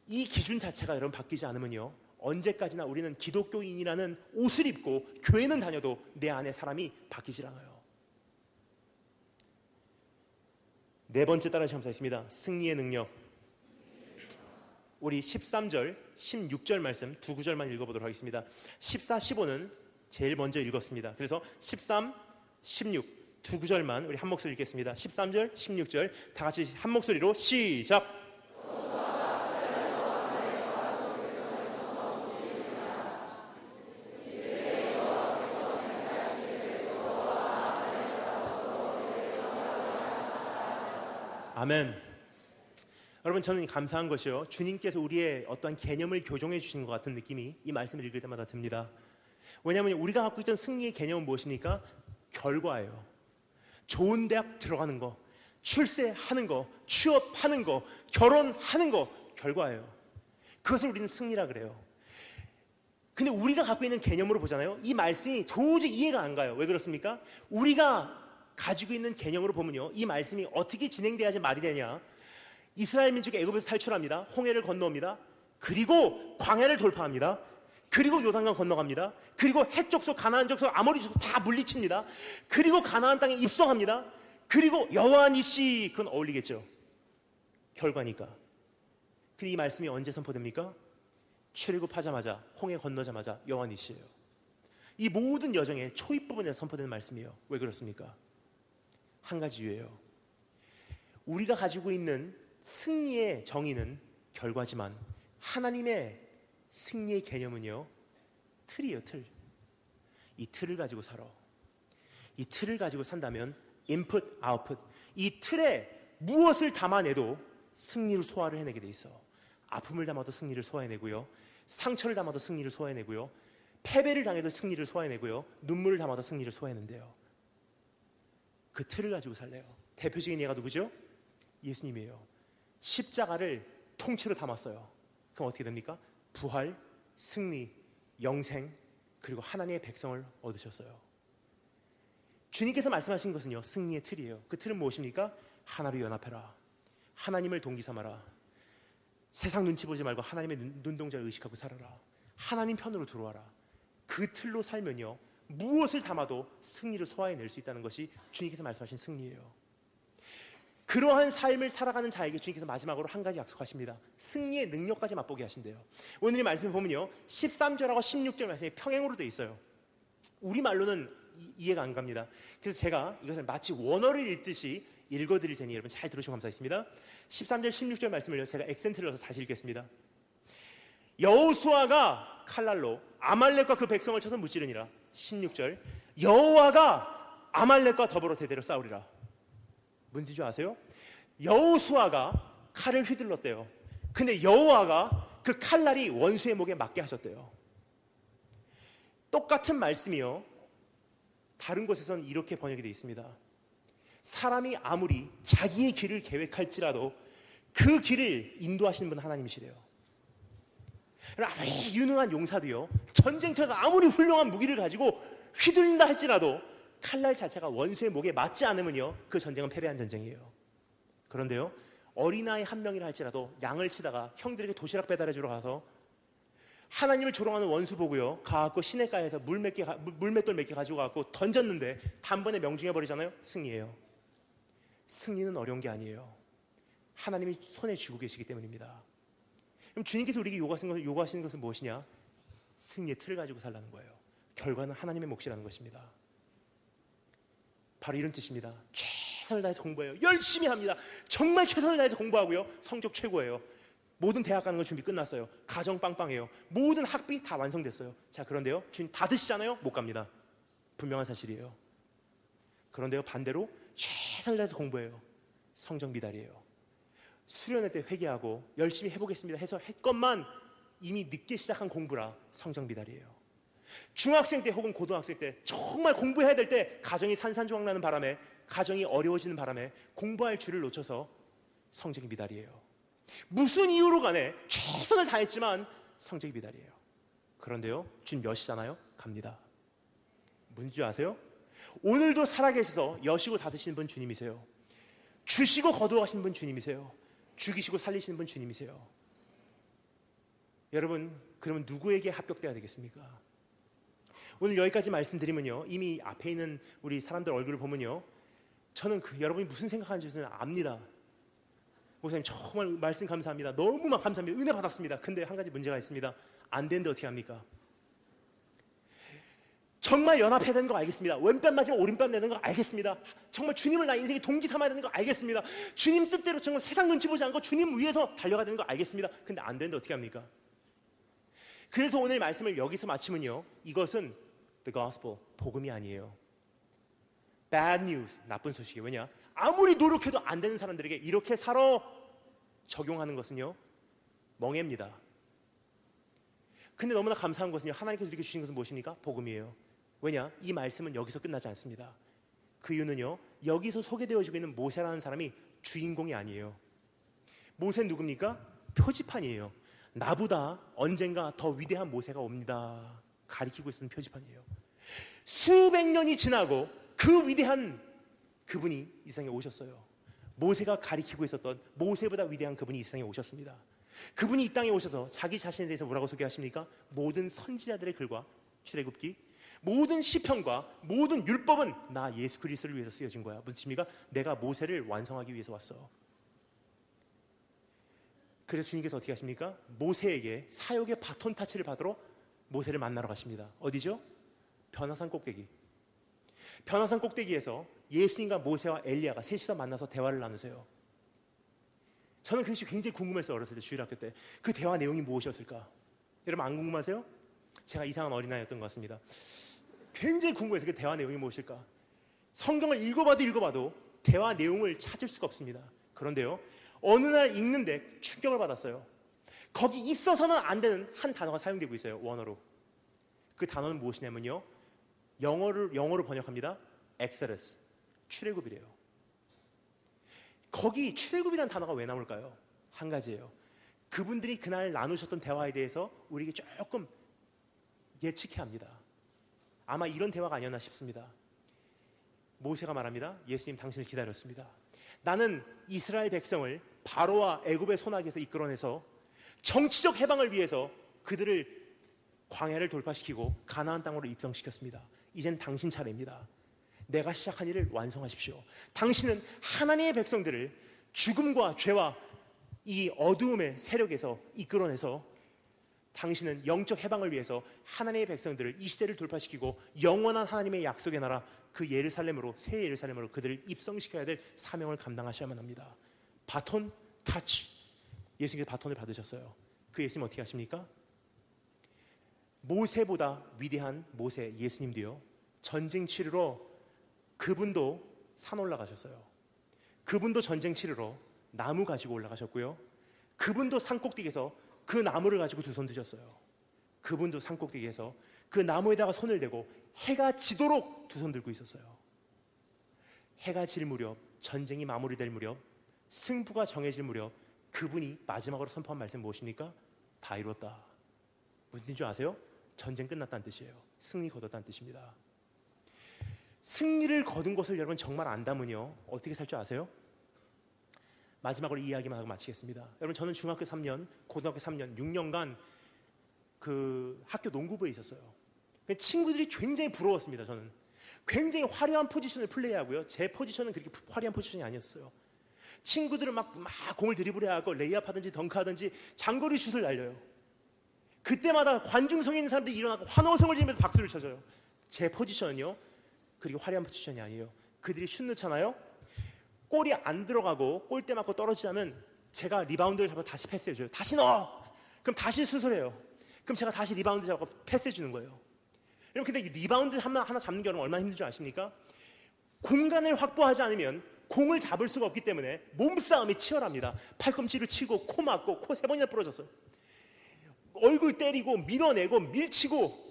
A: 이 기준 자체가 여러분 바뀌지 않으면요, 언제까지나 우리는 기독교인이라는 옷을 입고 교회는 다녀도 내 안에 사람이 바뀌질 않아요. 네 번째 따라 감사했습니다. 승리의 능력. 우리 13절, 16절 말씀 두 구절만 읽어보도록 하겠습니다. 14, 15는 제일 먼저 읽었습니다. 그래서 13, 16 두 구절만 우리 한 목소리 읽겠습니다. 13절, 16절 다 같이 한 목소리로 시작. 아멘. 여러분, 저는 감사한 것이요, 주님께서 우리의 어떠한 개념을 교정해 주신 것 같은 느낌이 이 말씀을 읽을 때마다 듭니다. 왜냐하면 우리가 갖고 있던 승리의 개념은 무엇입니까? 결과예요. 좋은 대학 들어가는 거, 출세하는 거, 취업하는 거, 결혼하는 거, 결과예요. 그것을 우리는 승리라 그래요. 근데 우리가 갖고 있는 개념으로 보잖아요. 이 말씀이 도저히 이해가 안 가요. 왜 그렇습니까? 우리가 가지고 있는 개념으로 보면요, 이 말씀이 어떻게 진행돼야지 말이 되냐. 이스라엘 민족이 애굽에서 탈출합니다. 홍해를 건너옵니다. 그리고 광야를 돌파합니다. 그리고 요단강 건너갑니다. 그리고 헷족속, 가나안 족속, 아모리 족속 다 물리칩니다. 그리고 가나안 땅에 입성합니다. 그리고 여호와 니시, 그건 어울리겠죠. 결과니까. 근데 이 말씀이 언제 선포됩니까? 출애굽하자마자, 홍해 건너자마자 여호와 니시예요. 이 모든 여정의 초입 부분에 선포되는 말씀이에요. 왜 그렇습니까? 한 가지 이유예요. 우리가 가지고 있는 승리의 정의는 결과지만 하나님의 승리의 개념은요, 틀이에요, 틀. 이 틀을 가지고 살아. 이 틀을 가지고 산다면 인풋, 아웃풋, 이 틀에 무엇을 담아내도 승리를 소화를 해내게 돼 있어. 아픔을 담아도 승리를 소화해내고요, 상처를 담아도 승리를 소화해내고요, 패배를 당해도 승리를 소화해내고요, 눈물을 담아도 승리를 소화해낸대요. 그 틀을 가지고 살래요. 대표적인 예가 누구죠? 예수님이에요. 십자가를 통째로 담았어요. 그럼 어떻게 됩니까? 부활, 승리, 영생, 그리고 하나님의 백성을 얻으셨어요. 주님께서 말씀하신 것은요, 승리의 틀이에요. 그 틀은 무엇입니까? 하나로 연합해라. 하나님을 동기 삼아라. 세상 눈치 보지 말고 하나님의 눈동자를 의식하고 살아라. 하나님 편으로 들어와라. 그 틀로 살면요, 무엇을 담아도 승리를 소화해낼 수 있다는 것이 주님께서 말씀하신 승리예요. 그러한 삶을 살아가는 자에게 주님께서 마지막으로 한 가지 약속하십니다. 승리의 능력까지 맛보게 하신대요. 오늘 이 말씀을 보면요, 13절하고 16절 말씀이 평행으로 되어 있어요. 우리말로는 이해가 안 갑니다. 그래서 제가 이것을 마치 원어를 읽듯이 읽어드릴 테니 여러분 잘 들으시면 감사하겠습니다. 13절 16절 말씀을요, 제가 액센트를 넣어서 다시 읽겠습니다. 여호수아가 칼날로 아말렉과 그 백성을 쳐서 무찌르니라. 16절, 여호와가 아말렉과 더불어 대대로 싸우리라. 뭔지 줄 아세요? 여호수아가 칼을 휘둘렀대요. 근데 여호와가 그 칼날이 원수의 목에 맞게 하셨대요. 똑같은 말씀이요, 다른 곳에서는 이렇게 번역이 되어 있습니다. 사람이 아무리 자기의 길을 계획할지라도 그 길을 인도하시는 분은 하나님이시래요. 아무리 유능한 용사도요, 전쟁터에서 아무리 훌륭한 무기를 가지고 휘둘린다 할지라도 칼날 자체가 원수의 목에 맞지 않으면요, 그 전쟁은 패배한 전쟁이에요. 그런데요, 어린아이 한 명이라 할지라도 양을 치다가 형들에게 도시락 배달해주러 가서 하나님을 조롱하는 원수 보고요, 가갖고 시냇가에서 물맷돌 몇 개 가지고 가갖고 던졌는데 단번에 명중해버리잖아요. 승리예요. 승리는 어려운 게 아니에요. 하나님이 손에 쥐고 계시기 때문입니다. 그럼 주님께서 우리에게 요구하시는 것은 무엇이냐? 승리의 틀을 가지고 살라는 거예요. 결과는 하나님의 몫이라는 것입니다. 바로 이런 뜻입니다. 최선을 다해서 공부해요. 열심히 합니다. 정말 최선을 다해서 공부하고요, 성적 최고예요. 모든 대학 가는 건 준비 끝났어요. 가정 빵빵해요. 모든 학비 다 완성됐어요. 자, 그런데요, 주님 받으시잖아요? 못 갑니다. 분명한 사실이에요. 그런데요, 반대로 최선을 다해서 공부해요. 성적 미달이에요. 수련회 때 회개하고 열심히 해보겠습니다 해서 했건만 이미 늦게 시작한 공부라 성적 미달이에요. 중학생 때 혹은 고등학생 때 정말 공부해야 될 때 가정이 산산조각 나는 바람에, 가정이 어려워지는 바람에 공부할 줄을 놓쳐서 성적이 미달이에요. 무슨 이유로 간에 최선을 다했지만 성적이 미달이에요. 그런데요, 주님 여시잖아요? 갑니다. 무슨 줄 아세요? 오늘도 살아계셔서 여시고 닫으시는 분 주님이세요. 주시고 거두어가시는 분 주님이세요. 죽이시고 살리시는 분 주님이세요. 여러분, 그러면 누구에게 합격돼야 되겠습니까? 오늘 여기까지 말씀드리면요, 이미 앞에 있는 우리 사람들 얼굴을 보면요, 저는 여러분이 무슨 생각하는지 저는 압니다. 목사님 정말 말씀 감사합니다. 너무 막 감사합니다. 은혜 받았습니다. 근데 한 가지 문제가 있습니다. 안 되는데 어떻게 합니까? 정말 연합해야 되는 거 알겠습니다. 왼뺨 맞으면 오른뺨 내는 거 알겠습니다. 정말 주님을 나 인생의 동기 삼아야 되는 거 알겠습니다. 주님 뜻대로 정말 세상 눈치 보지 않고 주님 위해서 달려가야 되는 거 알겠습니다. 근데 안 되는데 어떻게 합니까? 그래서 오늘 말씀을 여기서 마치면요, 이것은 the gospel, 복음이 아니에요. bad news, 나쁜 소식이에요. 왜냐? 아무리 노력해도 안 되는 사람들에게 이렇게 살아 적용하는 것은요, 멍해입니다. 근데 너무나 감사한 것은요, 하나님께서 이렇게 주신 것은 무엇입니까? 복음이에요. 왜냐? 이 말씀은 여기서 끝나지 않습니다. 그 이유는요, 여기서 소개되어지고 있는 모세라는 사람이 주인공이 아니에요. 모세는 누굽니까? 표지판이에요. 나보다 언젠가 더 위대한 모세가 옵니다. 가리키고 있는 표지판이에요. 수백 년이 지나고 그 위대한 그분이 이 세상에 오셨어요. 모세가 가리키고 있었던 모세보다 위대한 그분이 이 세상에 오셨습니다. 그분이 이 땅에 오셔서 자기 자신에 대해서 뭐라고 소개하십니까? 모든 선지자들의 글과 출애굽기, 모든 시편과 모든 율법은 나 예수 그리스도를 위해서 쓰여진 거야. 무슨 뜻입니까? 내가 모세를 완성하기 위해서 왔어. 그래서 주님께서 어떻게 하십니까? 모세에게 사역의 바톤 타치를 받으러 모세를 만나러 가십니다. 어디죠? 변화산 꼭대기. 변화산 꼭대기에서 예수님과 모세와 엘리야가 셋이서 만나서 대화를 나누세요. 저는 그것이 굉장히 궁금했어요. 어렸을 때 주일학교 때. 그 대화 내용이 무엇이었을까? 여러분 안 궁금하세요? 제가 이상한 어린아이였던 것 같습니다. 굉장히 궁금해서 그 대화 내용이 무엇일까? 성경을 읽어봐도 대화 내용을 찾을 수가 없습니다. 그런데요, 어느 날 읽는데 충격을 받았어요. 거기 있어서는 안 되는 한 단어가 사용되고 있어요. 원어로. 그 단어는 무엇이냐면요, 영어로 번역합니다. Exodus, 출애굽이래요. 거기 출애굽이라는 단어가 왜 나올까요? 한 가지예요. 그분들이 그날 나누셨던 대화에 대해서 우리에게 조금 예측해야 합니다. 아마 이런 대화가 아니었나 싶습니다. 모세가 말합니다. 예수님, 당신을 기다렸습니다. 나는 이스라엘 백성을 바로와 애굽의 손아귀에서 이끌어내서 정치적 해방을 위해서 그들을 광야를 돌파시키고 가나안 땅으로 입성시켰습니다. 이젠 당신 차례입니다. 내가 시작한 일을 완성하십시오. 당신은 하나님의 백성들을 죽음과 죄와 이 어두움의 세력에서 이끌어내서 당신은 영적 해방을 위해서 하나님의 백성들을 이 시대를 돌파시키고 영원한 하나님의 약속의 나라 그 예루살렘으로, 새 예루살렘으로 그들을 입성시켜야 될 사명을 감당하셔야만 합니다. 바톤 타치. 예수님께서 바톤을 받으셨어요. 그 예수님 어떻게 하십니까? 모세보다 위대한 모세 예수님도요, 전쟁 치르러 그분도 산 올라가셨어요. 그분도 전쟁 치르러 나무 가지고 올라가셨고요. 그분도 산꼭대기에서 그 나무를 가지고 두 손 드셨어요. 그분도 산꼭대기에서 그 나무에다가 손을 대고 해가 지도록 두 손 들고 있었어요. 해가 질 무렵, 전쟁이 마무리될 무렵, 승부가 정해질 무렵 그분이 마지막으로 선포한 말씀이 무엇입니까? 다 이뤘다. 무슨 뜻인 줄 아세요? 전쟁 끝났다는 뜻이에요. 승리 거뒀다는 뜻입니다. 승리를 거둔 것을 여러분 정말 안다면요, 어떻게 살 줄 아세요? 마지막으로 이 이야기만 하고 마치겠습니다. 여러분, 저는 중학교 3년, 고등학교 3년, 6년간 그 학교 농구부에 있었어요. 친구들이 굉장히 부러웠습니다. 저는 굉장히 화려한 포지션을 플레이하고요, 제 포지션은 그렇게 화려한 포지션이 아니었어요. 친구들은 막 공을 드리블해야 하고 레이업하든지 덩크하든지 장거리 슛을 날려요. 그때마다 관중석에 있는 사람들이 일어나고 환호성을 지르면서 박수를 쳐줘요. 제 포지션은요, 그렇게 화려한 포지션이 아니에요. 그들이 슛 넣잖아요. 골이 안 들어가고 골대 맞고 떨어지자면 제가 리바운드를 잡아 다시 패스해줘요. 다시 넣어! 그럼 다시 수술해요. 그럼 제가 다시 리바운드 잡고 패스해주는 거예요. 여러분 근데 리바운드 하나 잡는 게 얼마나 힘든 줄 아십니까? 공간을 확보하지 않으면 공을 잡을 수가 없기 때문에 몸싸움이 치열합니다. 팔꿈치를 치고 코 맞고 코 3번이나 부러졌어요. 얼굴 때리고 밀어내고 밀치고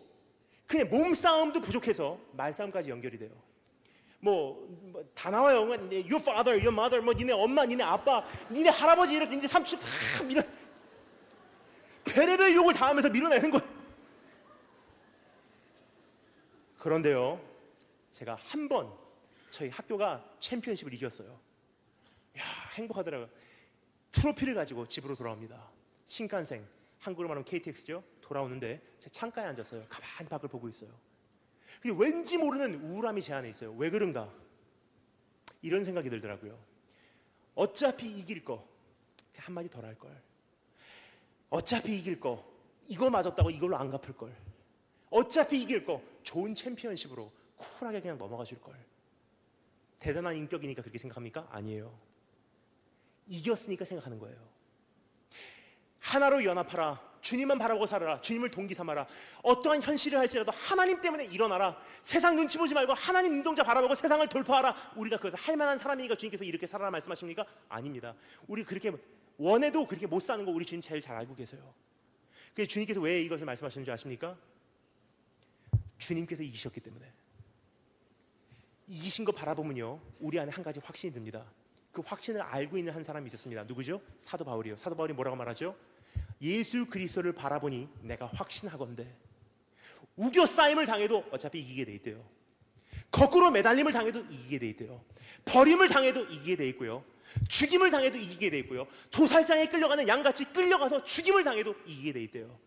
A: 그냥 몸싸움도 부족해서 말싸움까지 연결이 돼요. 다 나와요. Your father, your mother, 니네 엄마, 니네 아빠, 니네 할아버지 이렇게 니네 삼촌 다 밀어 별의별 욕을 다 하면서 밀어내는 거예요. 그런데요, 제가 한 번 저희 학교가 챔피언십을 이겼어요. 야, 행복하더라고요. 트로피를 가지고 집으로 돌아옵니다. 신칸센, 한국으로 말하면 KTX죠. 돌아오는데 제 창가에 앉았어요. 가만히 밖을 보고 있어요. 근데 왠지 모르는 우울함이 제 안에 있어요. 왜 그런가? 이런 생각이 들더라고요. 어차피 이길 거 한마디 덜 할 걸. 어차피 이길 거 이거 맞았다고 이걸로 안 갚을 걸. 어차피 이길 거 좋은 챔피언십으로 쿨하게 그냥 넘어가 줄 걸. 대단한 인격이니까 그렇게 생각합니까? 아니에요. 이겼으니까 생각하는 거예요. 하나로 연합하라. 주님만 바라보고 살아라. 주님을 동기 삼아라. 어떠한 현실을 할지라도 하나님 때문에 일어나라. 세상 눈치 보지 말고 하나님 눈동자 바라보고 세상을 돌파하라. 우리가 그것을 할 만한 사람이니까 주님께서 이렇게 살아라 말씀하십니까? 아닙니다. 우리 그렇게 원해도 그렇게 못 사는 거 우리 주님 제일 잘 알고 계세요. 그래서 주님께서 왜 이것을 말씀하시는 줄 아십니까? 주님께서 이기셨기 때문에. 이기신 거 바라보면요, 우리 안에 한 가지 확신이 듭니다. 그 확신을 알고 있는 한 사람이 있었습니다. 누구죠? 사도 바울이요. 사도 바울이 뭐라고 말하죠? 예수 그리스도를 바라보니 내가 확신하건대. 우겨 싸임을 당해도 어차피 이기게 돼 있대요. 거꾸로 매달림을 당해도 이기게 돼 있대요. 버림을 당해도 이기게 돼 있고요. 죽임을 당해도 이기게 돼 있고요. 도살장에 끌려가는 양같이 끌려가서 죽임을 당해도 이기게 돼 있대요.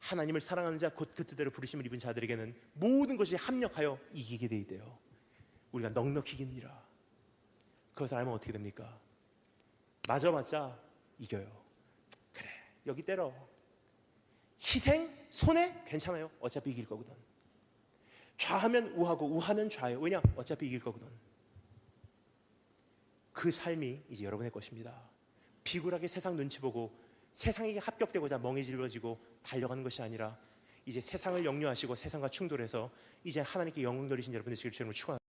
A: 하나님을 사랑하는 자 곧 그 뜻대로 부르심을 입은 자들에게는 모든 것이 합력하여 이기게 돼 있대요. 우리가 넉넉히 이깁니다. 그것을 알면 어떻게 됩니까? 맞아봤자 이겨요. 그래, 여기 때려. 희생, 손해 괜찮아요. 어차피 이길 거거든. 좌하면 우하고 우하면 좌예요. 왜냐? 어차피 이길 거거든. 그 삶이 이제 여러분의 것입니다. 비굴하게 세상 눈치 보고 세상에게 합격되고자 멍에 질러지고 달려가는 것이 아니라 이제 세상을 역류하시고 세상과 충돌해서 이제 하나님께 영광 돌리신 여러분의 주님을 축원합니다.